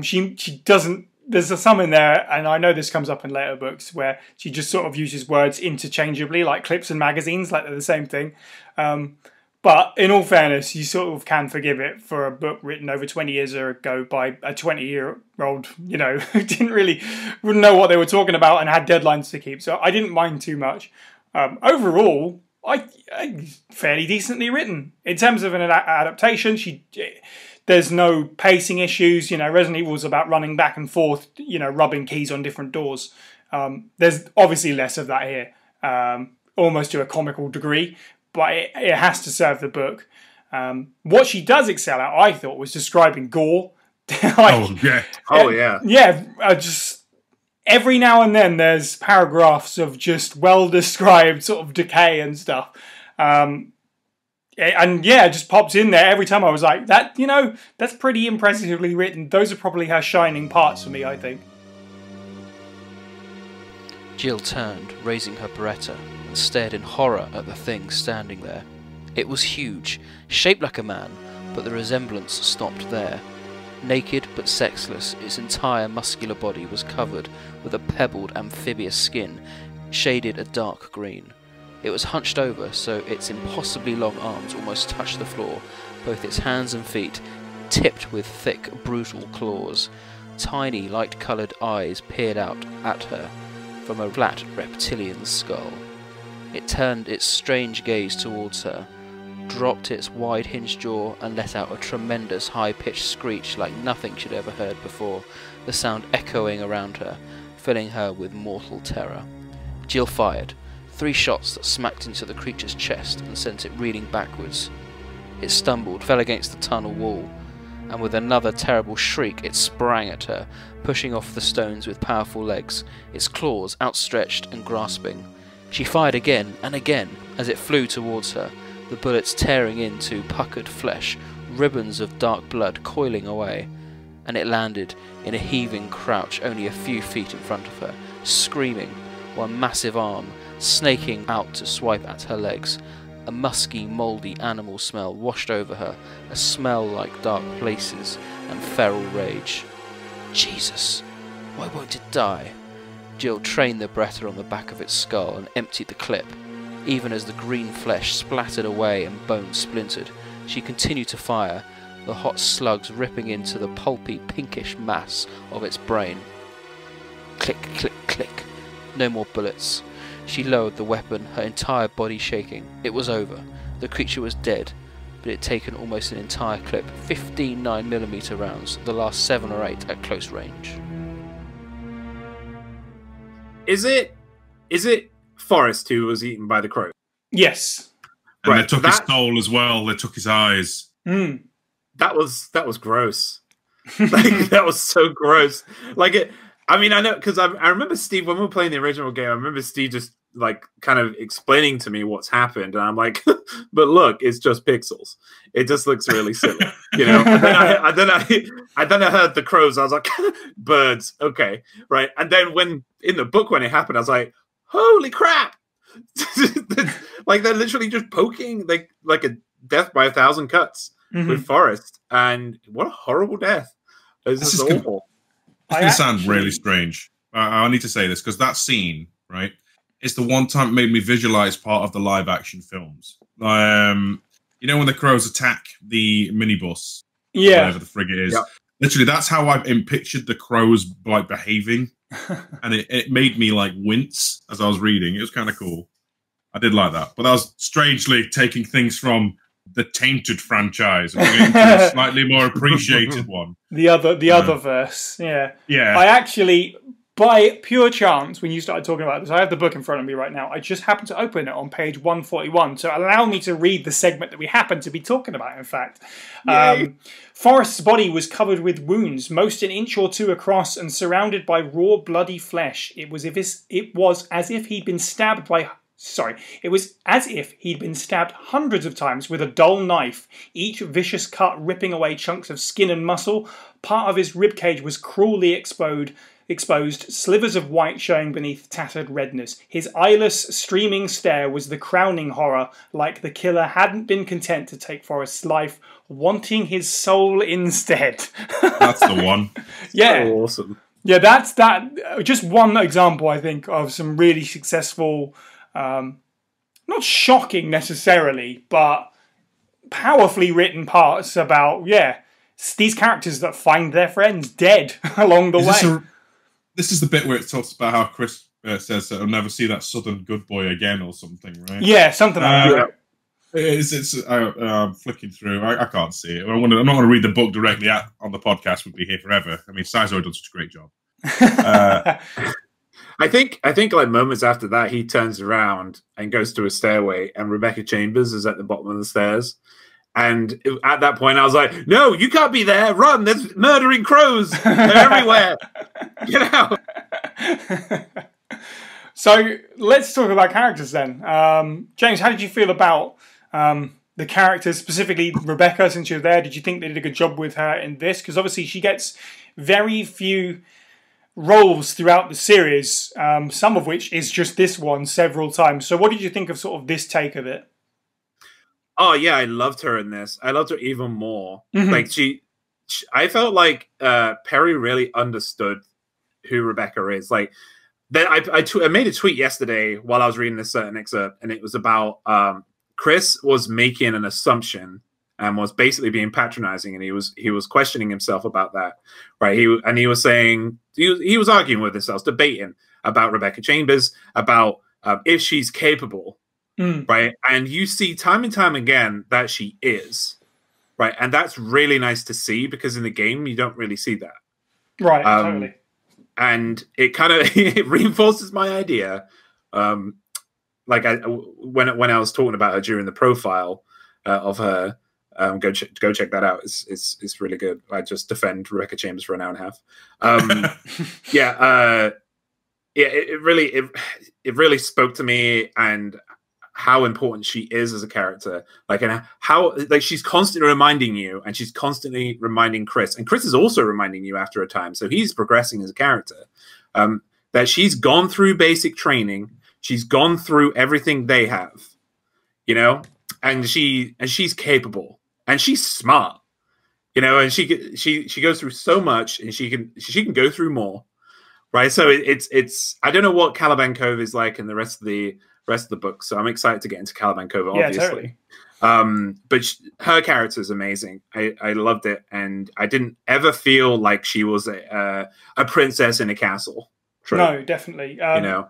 She doesn't. There's some in there, and I know this comes up in later books, where she just sort of uses words interchangeably, like clips and magazines, like they're the same thing. But in all fairness, you sort of can forgive it for a book written over 20 years ago by a 20-year-old, who wouldn't know what they were talking about and had deadlines to keep. So I didn't mind too much. Overall, I fairly decently written. In terms of an adaptation, there's no pacing issues. Resident Evil is about running back and forth, rubbing keys on different doors. There's obviously less of that here, almost to a comical degree. But it has to serve the book. What she does excel at, I thought, was describing gore. Just every now and then there's paragraphs of just well-described sort of decay and stuff. It just pops in there every time. I was like, that's pretty impressively written. Those are probably her shining parts for me, I think. Jill turned, raising her Beretta, and stared in horror at the thing standing there. It was huge, shaped like a man, but the resemblance stopped there. Naked but sexless, its entire muscular body was covered with a pebbled amphibious skin, shaded a dark green. It was hunched over, so its impossibly long arms almost touched the floor, both its hands and feet tipped with thick, brutal claws. Tiny, light-coloured eyes peered out at her from a flat reptilian skull. It turned its strange gaze towards her, dropped its wide-hinged jaw, and let out a tremendous high-pitched screech like nothing she'd ever heard before, the sound echoing around her, filling her with mortal terror. Jill fired 3 shots that smacked into the creature's chest and sent it reeling backwards. It stumbled, fell against the tunnel wall, and with another terrible shriek it sprang at her, pushing off the stones with powerful legs, its claws outstretched and grasping. She fired again and again as it flew towards her, the bullets tearing into puckered flesh, ribbons of dark blood coiling away, and it landed in a heaving crouch only a few feet in front of her, screaming, one massive arm snaking out to swipe at her legs. A musky, mouldy animal smell washed over her, a smell like dark places and feral rage. Jesus, why won't it die? Jill trained the Beretta on the back of its skull and emptied the clip. Even as the green flesh splattered away and bones splintered, she continued to fire, the hot slugs ripping into the pulpy, pinkish mass of its brain. Click, click, click. No more bullets. She lowered the weapon, her entire body shaking. It was over. The creature was dead, but it had taken almost an entire clip, 15 9mm rounds, the last 7 or 8 at close range. Is it Forrest who was eaten by the crow? Yes. And they took his soul as well. They took his eyes. That was gross. Like, that was so gross. Like it. I mean, I know, because I remember Steve, when we were playing the original game, I remember Steve just, like, kind of explaining to me what's happened, and I'm like, but look, it's just pixels. It just looks really silly, And then I heard the crows, I was like, birds, okay, right? And then in the book, when it happened, I was like, holy crap! Like, they're literally just poking, like a death by 1,000 cuts with Forrest, and what a horrible death. It's just awful. It's going to sound really strange. I need to say this because that scene, right, is the one time it made me visualize part of the live action films. When the crows attack the minibus, whatever the frig is. Yep. Literally, that's how I pictured the crows like behaving, and it made me like wince as I was reading. It was kind of cool. I did like that, but that was strangely taking things from the Tainted franchise and into a slightly more appreciated one. The other verse, yeah. I actually, by pure chance, when you started talking about this, I have the book in front of me right now. I just happened to open it on page 141 to allow me to read the segment that we happen to be talking about, in fact. Forrest's body was covered with wounds, most an inch or 2 across and surrounded by raw, bloody flesh. It was as if he'd been stabbed by It was as if he'd been stabbed hundreds of times with a dull knife, each vicious cut ripping away chunks of skin and muscle. Part of his ribcage was cruelly exposed, slivers of white showing beneath tattered redness. His eyeless, streaming stare was the crowning horror, like the killer hadn't been content to take Forrest's life, wanting his soul instead. That's the one. Yeah. So awesome. Yeah, that's that. Just one example, I think, of some really successful, not shocking necessarily, but powerfully written parts about, these characters that find their friends dead along the way. This is the bit where it talks about how Chris says that he'll never see that southern good boy again or something, right? Yeah, something like that. I'm flicking through. I can't see it. I'm not going to read the book directly on the podcast. We'd be here forever. I mean, Sizor does such a great job. I think like moments after that, he turns around and goes to a stairway, and Rebecca Chambers is at the bottom of the stairs. And at that point, I was like, "No, you can't be there! Run! There's murdering crows! They're everywhere! Get out!" So let's talk about characters then. James, how did you feel about the characters, specifically Rebecca? Since you're there, did you think they did a good job with her in this? Because obviously she gets very few roles throughout the series, some of which is just this one several times. So what did you think of sort of this take of it? Oh yeah, I loved her in this. I loved her even more. Like I felt like Perry really understood who Rebecca is. Like that, I made a tweet yesterday while I was reading this certain excerpt, and it was about Chris was making an assumption and was basically being patronizing, and he was questioning himself about that, right? He was saying he was arguing with himself, debating about Rebecca Chambers, about if she's capable. Right, and you see time and time again that she is, right, and that's really nice to see, because in the game you don't really see that, right? Totally. And it kind of it reinforces my idea. Like when I was talking about her during the profile of her, go check that out. It's really good. I just defend Rebecca Chambers for an hour and a half. It really spoke to me, and how important she is as a character, like, and how, like, she's constantly reminding you, and she's constantly reminding Chris, and Chris is also reminding you after a time, so he's progressing as a character, that she's gone through basic training, she's gone through everything they have, you know, and she's capable, and she's smart, you know, and she goes through so much, and she can go through more, right? So it's I don't know what Caliban Cove is like in the rest of the book, so I'm excited to get into Caliban Cove, obviously. Totally. But her character is amazing. I loved it, and I didn't ever feel like she was a princess in a castle. True. No, definitely. You know,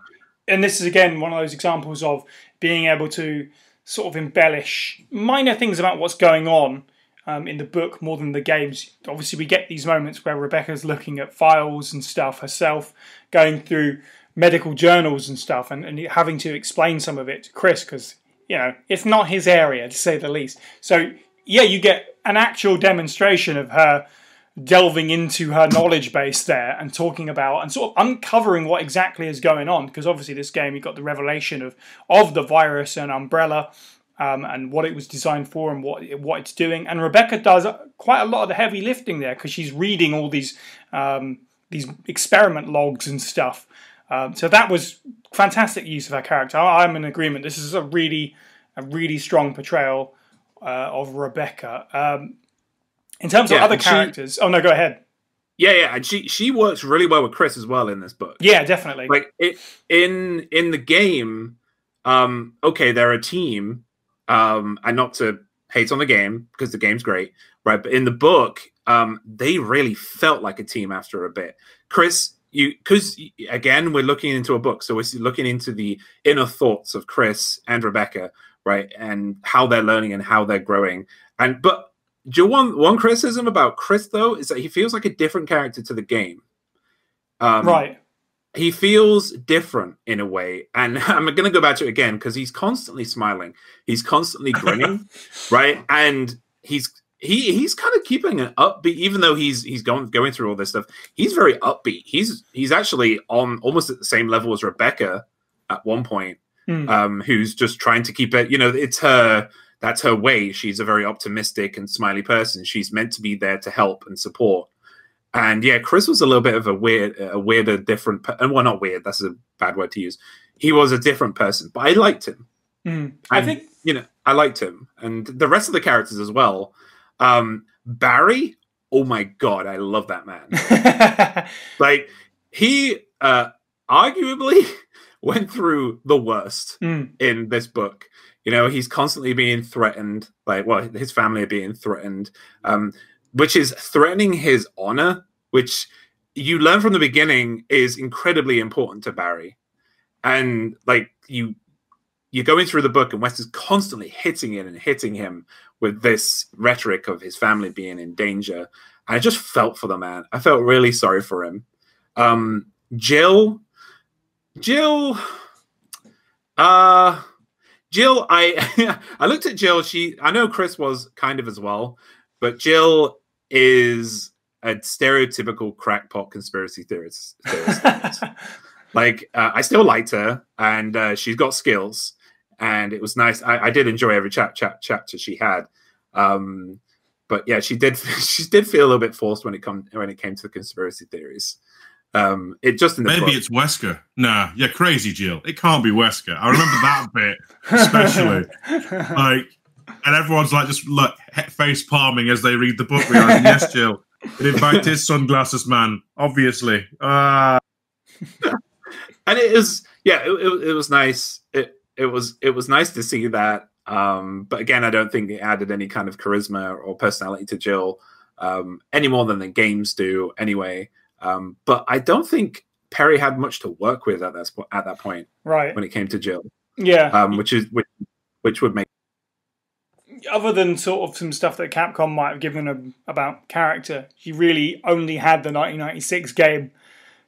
and this is again one of those examples of being able to sort of embellish minor things about what's going on in the book more than the games. Obviously, we get these moments where Rebecca's looking at files and stuff herself, going through medical journals and stuff, and having to explain some of it to Chris, because, you know, it's not his area, to say the least. So yeah, you get an actual demonstration of her delving into her knowledge base there and talking about and sort of uncovering what exactly is going on, because obviously this game, you got the revelation of the virus and Umbrella, and what it was designed for and what it's doing. And Rebecca does quite a lot of the heavy lifting there, because she's reading all these experiment logs and stuff. So that was fantastic use of her character. I'm in agreement. This is a really strong portrayal of Rebecca. In terms of other characters, oh no, go ahead. Yeah, and she works really well with Chris as well in this book. Yeah, definitely. Like in the game, okay, they're a team, and not to hate on the game, because the game's great, right? But in the book, they really felt like a team after a bit. Chris. Because again, we're looking into a book, so we're looking into the inner thoughts of Chris and Rebecca, right, and how they're learning and how they're growing. But one criticism about Chris, though, is that he feels like a different character to the game. Right. He feels different in a way, and I'm going to go back to it again, because he's constantly smiling, he's constantly grinning, right, and he's kind of keeping an upbeat, even though he's going through all this stuff. He's very upbeat. He's actually on almost at the same level as Rebecca at one point, who's just trying to keep it. You know, it's her. That's her way. She's a very optimistic and smiley person. She's meant to be there to help and support. And yeah, Chris was a little bit of a weirder, different. Well, not weird. That's a bad word to use. He was a different person, but I liked him. I think, you know, I liked him, and the rest of the characters as well. Barry, oh my god, I love that man. Like, he arguably went through the worst in this book. You know, he's constantly being threatened. Like, well, his family are being threatened, which is threatening his honor, which you learn from the beginning is incredibly important to Barry. And like, you're going through the book, and West is constantly hitting it and hitting him with this rhetoric of his family being in danger. And I just felt for the man. I felt really sorry for him. Jill, I looked at Jill. I know Chris was kind of as well, but Jill is a stereotypical crackpot conspiracy theorist. Like, I still liked her, and she's got skills, and it was nice. I did enjoy every chapter she had. But yeah, she did feel a little bit forced when it came to the conspiracy theories. It just in the maybe book. It's Wesker. Nah, you're crazy, Jill. It can't be Wesker. I remember that bit especially. Like, and everyone's like just look face palming as they read the book. Realizing, yes, Jill. But in fact, it's sunglasses man, obviously. And it was, yeah, it was nice. It was nice to see that. But again, I don't think it added any kind of charisma or personality to Jill any more than the games do anyway. But I don't think Perry had much to work with at that point, right? When it came to Jill, yeah, which would make, other than sort of some stuff that Capcom might have given him about character, he really only had the 1996 game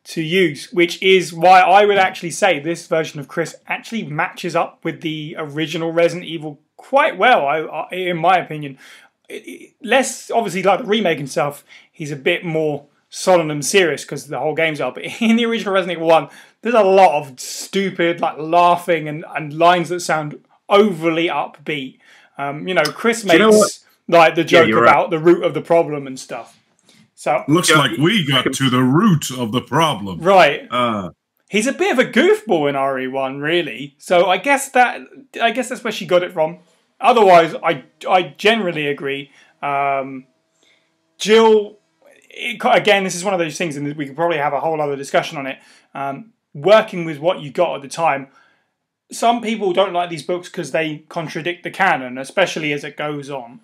to use, which is why I would actually say this version of Chris actually matches up with the original Resident Evil quite well, in my opinion. Less, obviously, like the remake and stuff, he's a bit more solemn and serious because the whole game's are. But in the original Resident Evil 1, there's a lot of stupid, like, laughing and lines that sound overly upbeat. You know, Chris makes like the joke about the root of the problem and stuff. So looks like we got to the root of the problem. Right. He's a bit of a goofball in RE1, really. So I guess that's where she got it from. Otherwise, I generally agree. Jill, again, this is one of those things, and we could probably have a whole other discussion on it. Working with what you got at the time, some people don't like these books because they contradict the canon, especially as it goes on.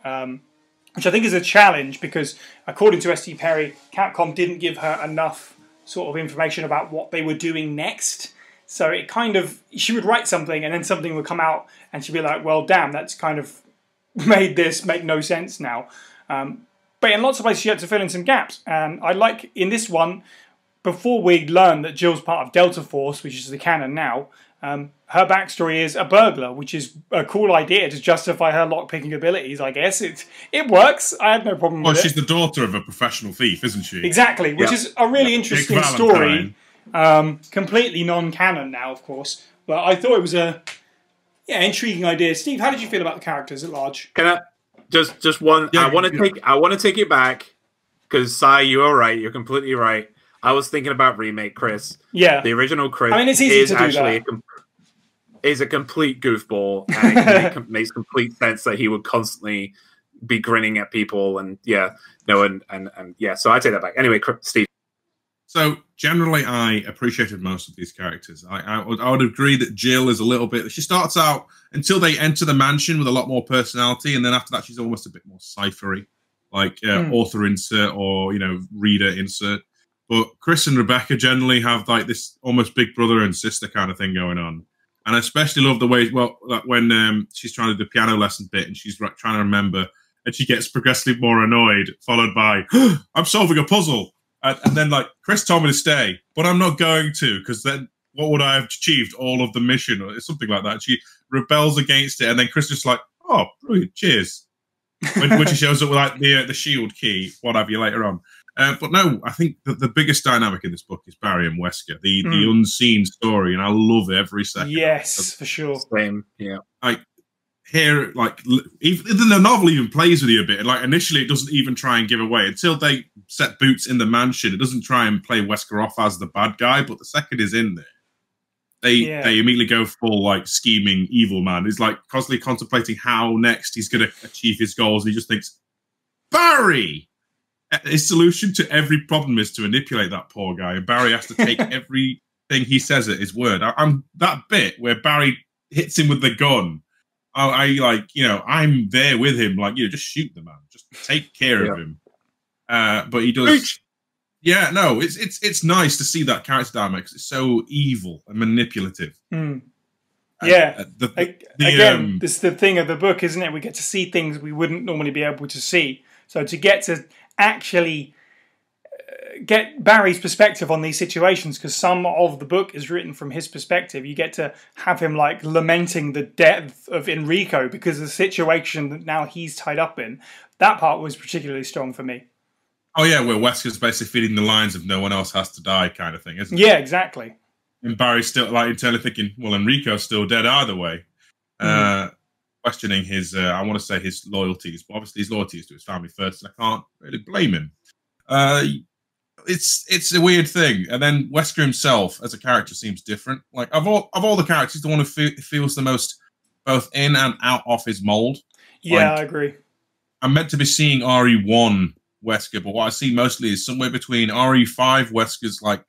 Which I think is a challenge because, according to S.T. Perry, Capcom didn't give her enough sort of information about what they were doing next. So it kind of, she would write something and then something would come out and she'd be like, well, damn, that's kind of made this make no sense now. But in lots of places, she had to fill in some gaps. And I like, in this one, before we learn that Jill's part of Delta Force, which is the canon now, her backstory is a burglar, which is a cool idea to justify her lockpicking abilities, I guess. It works. I had no problem with it. Well, she's the daughter of a professional thief, isn't she? Exactly, which is a really interesting story. Completely non-canon now, of course. But I thought it was a intriguing idea. Steve, how did you feel about the characters at large? Can I just one? Yeah, I want to take it back because Si, you are right. You're completely right. I was thinking about remake Chris. Yeah, the original Chris. I mean, it's easy to do that. Is a complete goofball, and it makes complete sense that he would constantly be grinning at people, and yeah. So I take that back. Anyway, Steve. So generally, I appreciated most of these characters. I would agree that Jill is a little bit. She starts out until they enter the mansion with a lot more personality, and then after that, she's almost a bit more ciphery, like author insert or reader insert. But Chris and Rebecca generally have like this almost big brother and sister kind of thing going on. And I especially love the way, like when she's trying to do the piano lesson bit and she's trying to remember and she gets progressively more annoyed, followed by, I'm solving a puzzle. And then like, Chris told me to stay, but I'm not going to, because then what would I have achieved? All of the mission or something like that. She rebels against it. And then Chris just like, oh, brilliant, cheers. When she shows up with like the shield key, what have you later on. But no, I think that the biggest dynamic in this book is Barry and Wesker, the unseen story, and I love every second. Yes, for sure. Same, yeah. Like here, like even the novel even plays with you a bit. Like initially, it doesn't even try and give away until they set boots in the mansion. It doesn't try and play Wesker off as the bad guy, but the second is in there, they immediately go full like scheming evil man. He's like constantly contemplating how next he's going to achieve his goals, and he just thinks, Barry. His solution to every problem is to manipulate that poor guy, and Barry has to take everything he says at his word. I'm that bit where Barry hits him with the gun. I like, I'm there with him, like, just shoot the man, just take care of him. But he does. Yeah, no, it's nice to see that character dynamic. It's so evil and manipulative. Yeah. Again, this is the thing of the book, isn't it? We get to see things we wouldn't normally be able to see. So to get to actually get Barry's perspective on these situations, because some of the book is written from his perspective, you get to have him like lamenting the death of Enrico because of the situation that now he's tied up in. That part was particularly strong for me. Oh yeah, where Wesker's basically feeding the lines of no one else has to die kind of thing, isn't it? Yeah, exactly. And Barry's still like internally thinking, well, Enrico's still dead either way. Questioning his, I want to say his loyalties, but obviously his loyalty is to his family first, and I can't really blame him. It's a weird thing. And then Wesker himself as a character seems different. Like of all the characters, the one who feels the most both in and out of his mold. Yeah, I agree. I'm meant to be seeing RE1 Wesker, but what I see mostly is somewhere between RE5 Wesker's like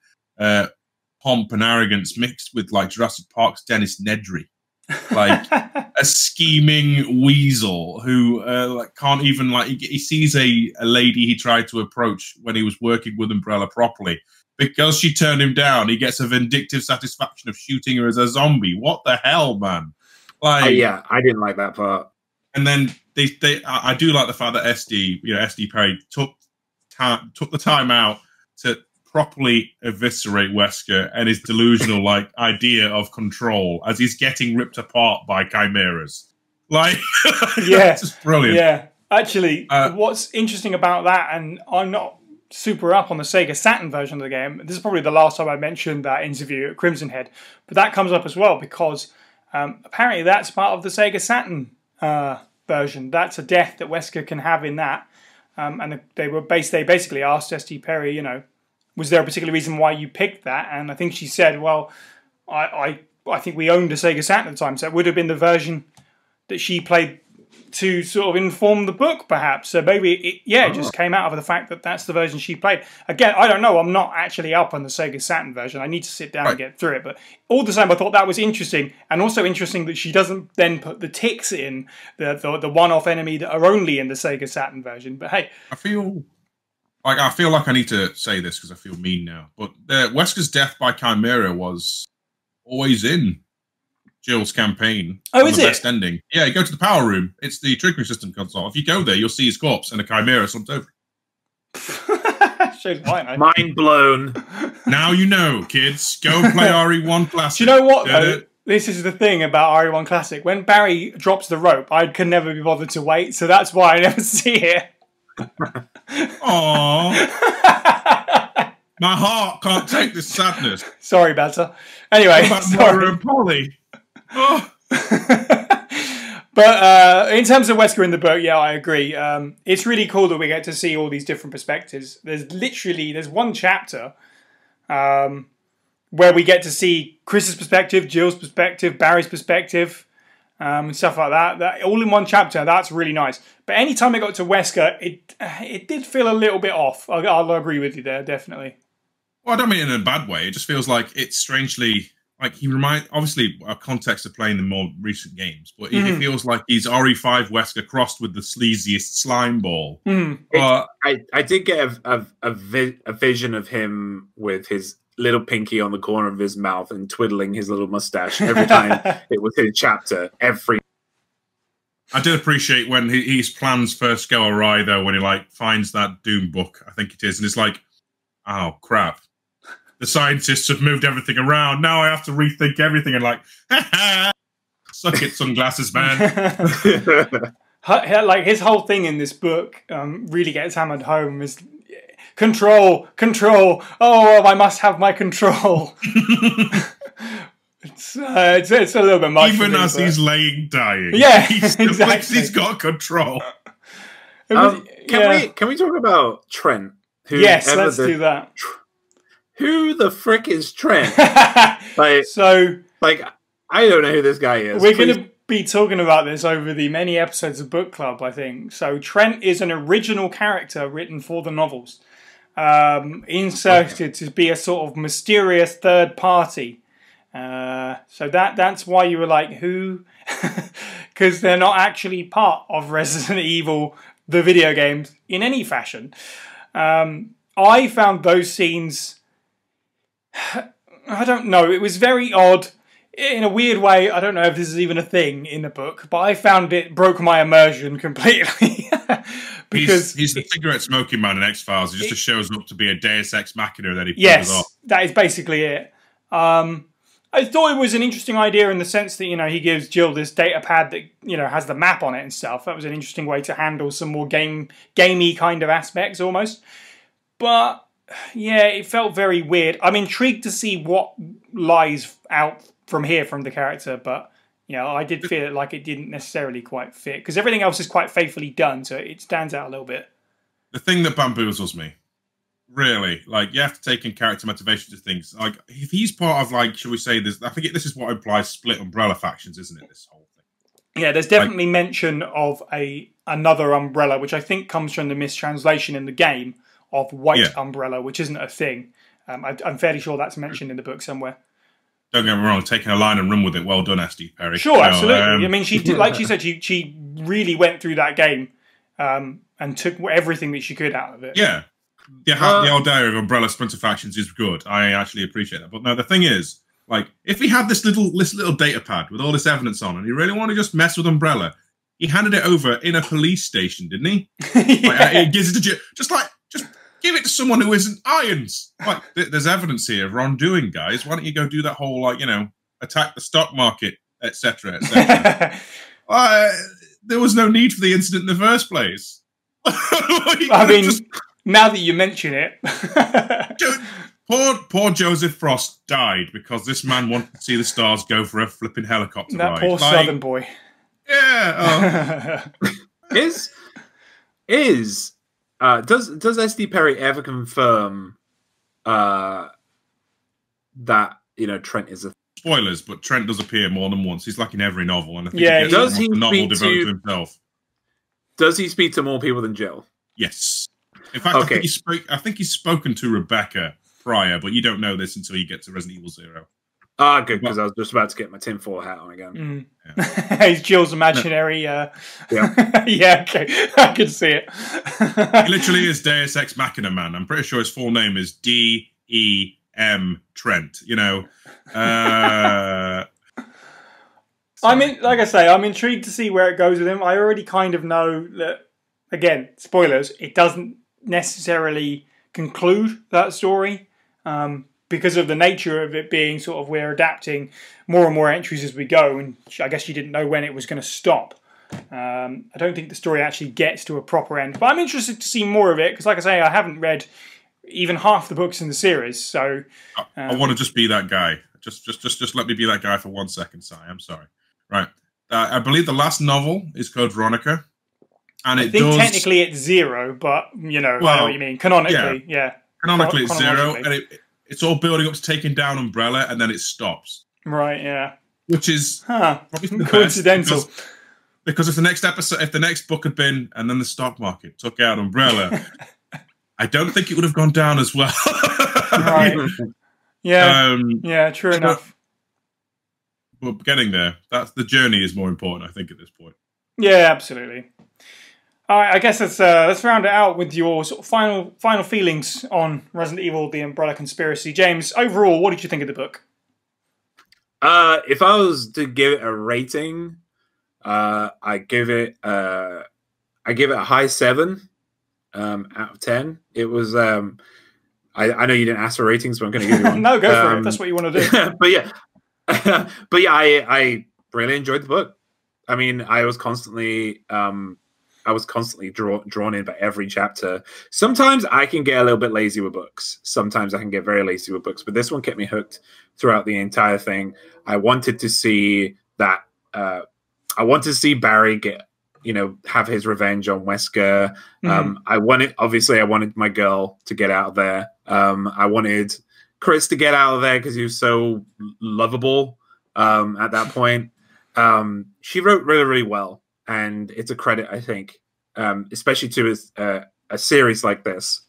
pomp and arrogance mixed with like Jurassic Park's Dennis Nedry. Like a scheming weasel who like can't even like he sees a lady he tried to approach when he was working with Umbrella properly. Because she turned him down, he gets a vindictive satisfaction of shooting her as a zombie. What the hell, man? Like, yeah, I didn't like that part. And then I do like the fact that SD Perry took the time out to properly eviscerate Wesker and his delusional like idea of control as he's getting ripped apart by chimeras. Like, yeah, it's just brilliant. Yeah, actually, what's interesting about that, and I'm not super up on the Sega Saturn version of the game. This is probably the last time I mentioned that interview at Crimson Head, but that comes up as well because apparently that's part of the Sega Saturn version. That's a death that Wesker can have in that, and they basically asked SD Perry, was there a particular reason why you picked that? And I think she said, well, I think we owned a Sega Saturn at the time, so it would have been the version that she played to sort of inform the book, perhaps. So maybe it just came out of the fact that that's the version she played. Again, I don't know. I'm not actually up on the Sega Saturn version. I need to sit down and get through it. But all the same, I thought that was interesting. And also interesting that she doesn't then put the ticks in, the one-off enemy that are only in the Sega Saturn version. But hey. I feel like I need to say this because I feel mean now. But Wesker's death by Chimera was always in Jill's campaign. Oh, is it? Best ending. Yeah, you go to the power room. It's the trickery system console. If you go there, you'll see his corpse and a Chimera slumped over. Shows why, mind blown. Now you know, kids. Go and play RE1 Classic. Do you know what, though? This is the thing about RE1 Classic. When Barry drops the rope, I could never be bothered to wait, so that's why I never see it. Aww. My heart can't take this sadness. Sorry, Belter. Anyway, Moira and Polly. Oh. But in terms of Wesker in the book, yeah, I agree. It's really cool that we get to see all these different perspectives. There's one chapter where we get to see Chris's perspective, Jill's perspective, Barry's perspective, and stuff like that. That all in one chapter. That's really nice. But anytime I got to Wesker, it did feel a little bit off. I'll agree with you there, definitely. Well, I don't mean it in a bad way. It just feels like it's strangely like obviously a context of playing the more recent games, but it feels like he's RE5 Wesker crossed with the sleaziest slime ball. I did get a vision of him with his little pinky on the corner of his mouth and twiddling his little mustache every time it was his chapter. I did appreciate when his plans first go awry, though, when he like finds that Doom book, I think it is, and it's like, oh crap. The scientists have moved everything around. Now I have to rethink everything. And like, suck it, sunglasses, man. Like his whole thing in this book really gets hammered home. control, control. Oh, I must have my control. It's a little bit much. Even as he's laying dying, yeah, he still thinks he's got control. Can we talk about Trent? Yes, let's do that. Who the frick is Trent? I don't know who this guy is. We're going to be talking about this over the many episodes of Book Club, I think. So Trent is an original character written for the novels, inserted to be a sort of mysterious third party. So that's why you were like, who? Because they're not actually part of Resident Evil, the video games, in any fashion. I found those scenes, I don't know, it was very odd. In a weird way, I don't know if this is even a thing in the book, but I found it broke my immersion completely. Because he's the cigarette smoking man in X-Files. He just shows up to be a Deus Ex Machina that he yes, off. That is basically it. I thought it was an interesting idea in the sense that, he gives Jill this data pad that, has the map on it and stuff. That was an interesting way to handle some more gamey kind of aspects almost. But, yeah, it felt very weird. I'm intrigued to see what lies out from here from the character, but, I did feel like it didn't necessarily quite fit. Because everything else is quite faithfully done, so it stands out a little bit. The thing that bamboozles me, really, you have to take in character motivation to things. If he's part of, shall we say, this? I think this is what implies split umbrella factions, isn't it? This whole thing. Yeah, there's definitely mention of another umbrella, which I think comes from the mistranslation in the game of white umbrella, which isn't a thing. I'm fairly sure that's mentioned in the book somewhere. Don't get me wrong, taking a line and run with it. Well done, SD Perry. Sure, absolutely. I mean, she did, like she said, she really went through that game and took everything that she could out of it. Yeah. The whole idea of umbrella splinter factions is good. I actually appreciate that. But now the thing is, if he had this little data pad with all this evidence on, and he really wanted to just mess with Umbrella, he handed it over in a police station, didn't he? He gives it to just give it to someone who isn't Irons. There's evidence here of wrongdoing, guys. Why don't you go do that whole attack the stock market, etc., etc. There was no need for the incident in the first place. I mean. Now that you mention it. poor Joseph Frost died because this man wanted to see the stars go for a flipping helicopter ride. That poor Southern boy. Yeah. Does SD Perry ever confirm that Trent is a spoilers, but Trent does appear more than once. He's in every novel, and I think he gets the novel devoted to himself. Does he speak to more people than Jill? Yes. In fact, I think he's spoken to Rebecca prior, but you don't know this until you get to Resident Evil 0. Good, because I was just about to get my tinfoil hat on again. Yeah. He's Jill's imaginary. Yeah, okay. I can see it. He literally is Deus Ex Machina Man. I'm pretty sure his full name is D.E.M. Trent. I mean, like I say, I'm intrigued to see where it goes with him. I already kind of know that, again, spoilers, it doesn't necessarily conclude that story because of the nature of it being sort of we're adapting more and more entries as we go, and I guess you didn't know when it was going to stop. I don't think the story actually gets to a proper end, but I'm interested to see more of it because, like I say, I haven't read even half the books in the series, so I want to just be that guy. Just let me be that guy for 1 second, Si. I'm sorry. Right, I believe the last novel is called Veronica. And I think technically it's 0, but, I know what you mean. Canonically, yeah. Canonically it's 0, and it's all building up to taking down Umbrella, and then it stops. Right, yeah. Which is coincidental. Because if the next book had been, and then the stock market took out Umbrella, I don't think it would have gone down as well. Right. Yeah, true enough. But getting there, the journey is more important, I think, at this point. Yeah, absolutely. All right, I guess let's round it out with your sort of final feelings on Resident Evil: The Umbrella Conspiracy. James, overall, what did you think of the book? If I was to give it a rating, I give it a high 7 out of 10. It was I know you didn't ask for ratings, but I'm going to give you one. No, go for it. That's what you want to do. but yeah, I really enjoyed the book. I mean, I was constantly I was constantly drawn in by every chapter. Sometimes I can get a little bit lazy with books. Sometimes I can get very lazy with books. But this one kept me hooked throughout the entire thing. I wanted to see that. I wanted to see Barry get, have his revenge on Wesker. I wanted my girl to get out of there. I wanted Chris to get out of there because he was so lovable at that point. She wrote really, really well, and it's a credit, I think, especially to a series like this,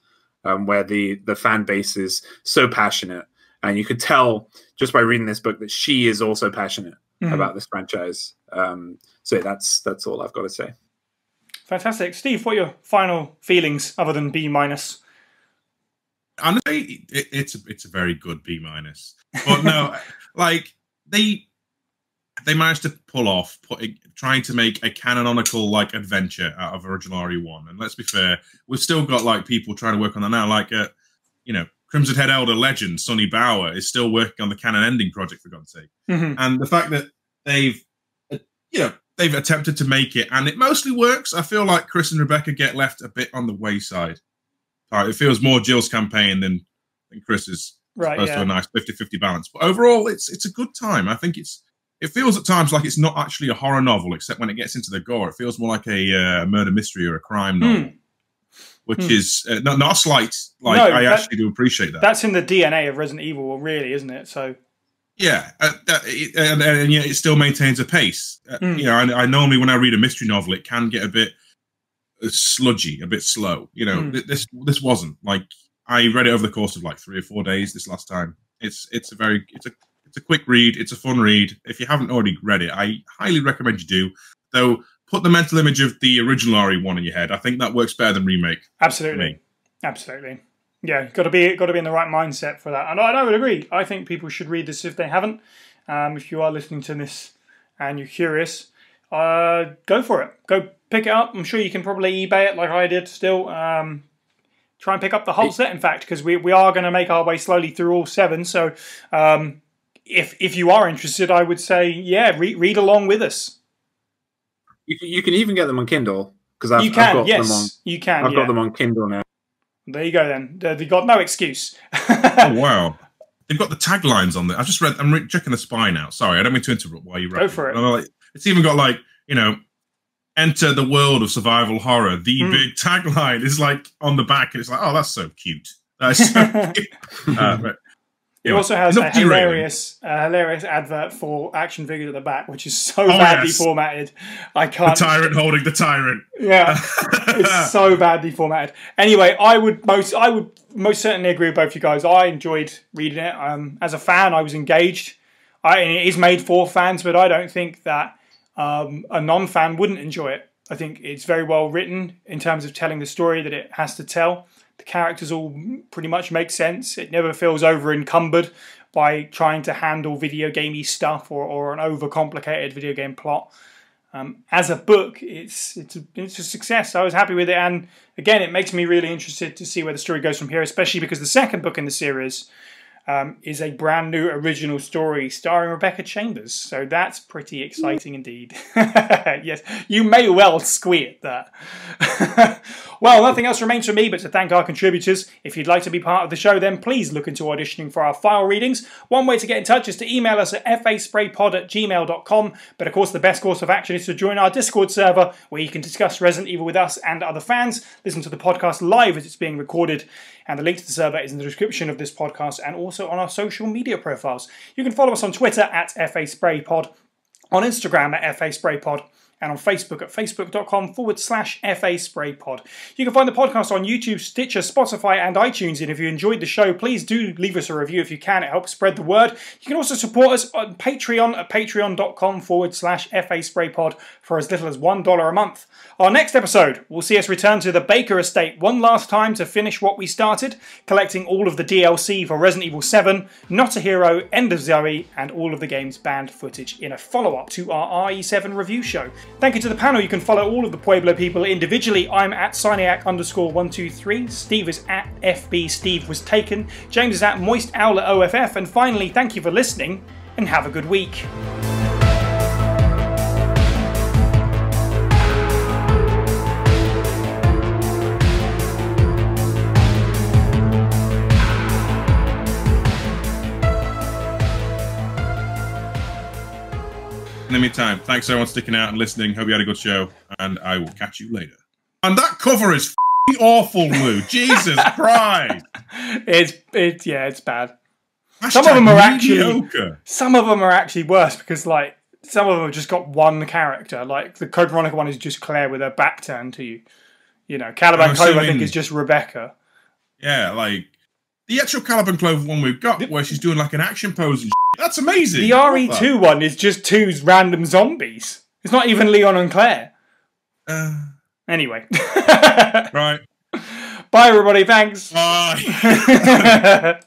where the fan base is so passionate, and you could tell just by reading this book that she is also passionate about this franchise. So that's all I've got to say. Fantastic. Steve, what are your final feelings other than B-? Honestly, it's a very good B-. But no, like they managed to pull off trying to make a canonical like adventure out of original RE1. And let's be fair, we've still got like people trying to work on that now. Like Crimson Head Elder legend Sonny Bauer is still working on the canon ending project, for God's sake. And the fact that they've attempted to make it, and it mostly works. I feel like Chris and Rebecca get left a bit on the wayside. It feels more Jill's campaign than Chris's, right? Opposed to a nice 50-50 balance. But overall, it's a good time. I think it feels at times like it's not actually a horror novel, except when it gets into the gore. It feels more like a murder mystery or a crime novel, which is not a slight. Like, no, I actually do appreciate that. That's in the DNA of Resident Evil, really, isn't it? So. Yeah, and yet it still maintains a pace. I normally, when I read a mystery novel, it can get a bit sludgy, a bit slow. This wasn't. Like, I read it over the course of like 3 or 4 days this last time. It's a quick read. It's a fun read. If you haven't already read it, I highly recommend you do. Though, put the mental image of the original RE1 in your head. I think that works better than remake. Absolutely. Yeah, got to be in the right mindset for that. And I would agree. I think people should read this if they haven't. If you are listening to this and you're curious, go for it. Go pick it up. I'm sure you can probably eBay it like I did still. Try and pick up the whole set, in fact, because we are going to make our way slowly through all 7. So if you are interested, I would say, yeah, read along with us. You can even get them on Kindle. Because I've got them on Kindle now. There you go then. They've got no excuse. Oh, wow. They've got the taglines on there. I've just read, I'm checking the spy now. Sorry, I don't mean to interrupt while you read. Go for it. Like, it's even got like, enter the world of survival horror. The big tagline is like on the back. And it's like, oh, that's so cute. That's so cute. It also has a hilarious advert for action figures at the back, which is so badly formatted. I can't. The tyrant holding the tyrant. Yeah, it's so badly formatted. Anyway, I would most certainly agree with both you guys. I enjoyed reading it. As a fan, I was engaged. It is made for fans, but I don't think that a non-fan wouldn't enjoy it. I think it's very well written in terms of telling the story that it has to tell. The characters all pretty much make sense. It never feels over-encumbered by trying to handle video gamey stuff or an overcomplicated video game plot. As a book, it's a success. I was happy with it, and again, it makes me really interested to see where the story goes from here, especially because the second book in the series is a brand new original story starring Rebecca Chambers. So that's pretty exciting indeed. Yes, you may well squeak that. Well, nothing else remains for me but to thank our contributors. If you'd like to be part of the show, then please look into auditioning for our file readings. One way to get in touch is to email us at faspraypod@gmail.com. But of course, the best course of action is to join our Discord server, where you can discuss Resident Evil with us and other fans, listen to the podcast live as it's being recorded, and the link to the server is in the description of this podcast and also on our social media profiles. You can follow us on Twitter at FASprayPod, on Instagram at FASprayPod, and on Facebook at facebook.com/FASprayPod. You can find the podcast on YouTube, Stitcher, Spotify, and iTunes. And if you enjoyed the show, please do leave us a review if you can. It helps spread the word. You can also support us on Patreon at patreon.com/FASprayPod for as little as $1 a month. Our next episode will see us return to the Baker Estate one last time to finish what we started, collecting all of the DLC for Resident Evil 7, Not a Hero, End of Zoe, and all of the game's banned footage in a follow-up to our RE7 review show. Thank you to the panel. You can follow all of the Pueblo people individually. I'm at Cyniac_123. Steve is at FB Steve Was Taken. James is at Moist Owlet OFF. And finally, thank you for listening and have a good week. In the meantime, thanks everyone for sticking out and listening. Hope you had a good show, and I will catch you later. And that cover is awful, Lou. Jesus Christ! It's bad. Some of them are actually worse because like some of them have just got one character. Like the Code Veronica one is just Claire with her back turned to you. You know, Caliban Clover I think is just Rebecca. Yeah, like the actual Caliban Clover one we've got where she's doing like an action pose and shit. That's amazing. The RE2 one is just two random zombies. It's not even Leon and Claire. Anyway. Right. Bye everybody, thanks. Bye.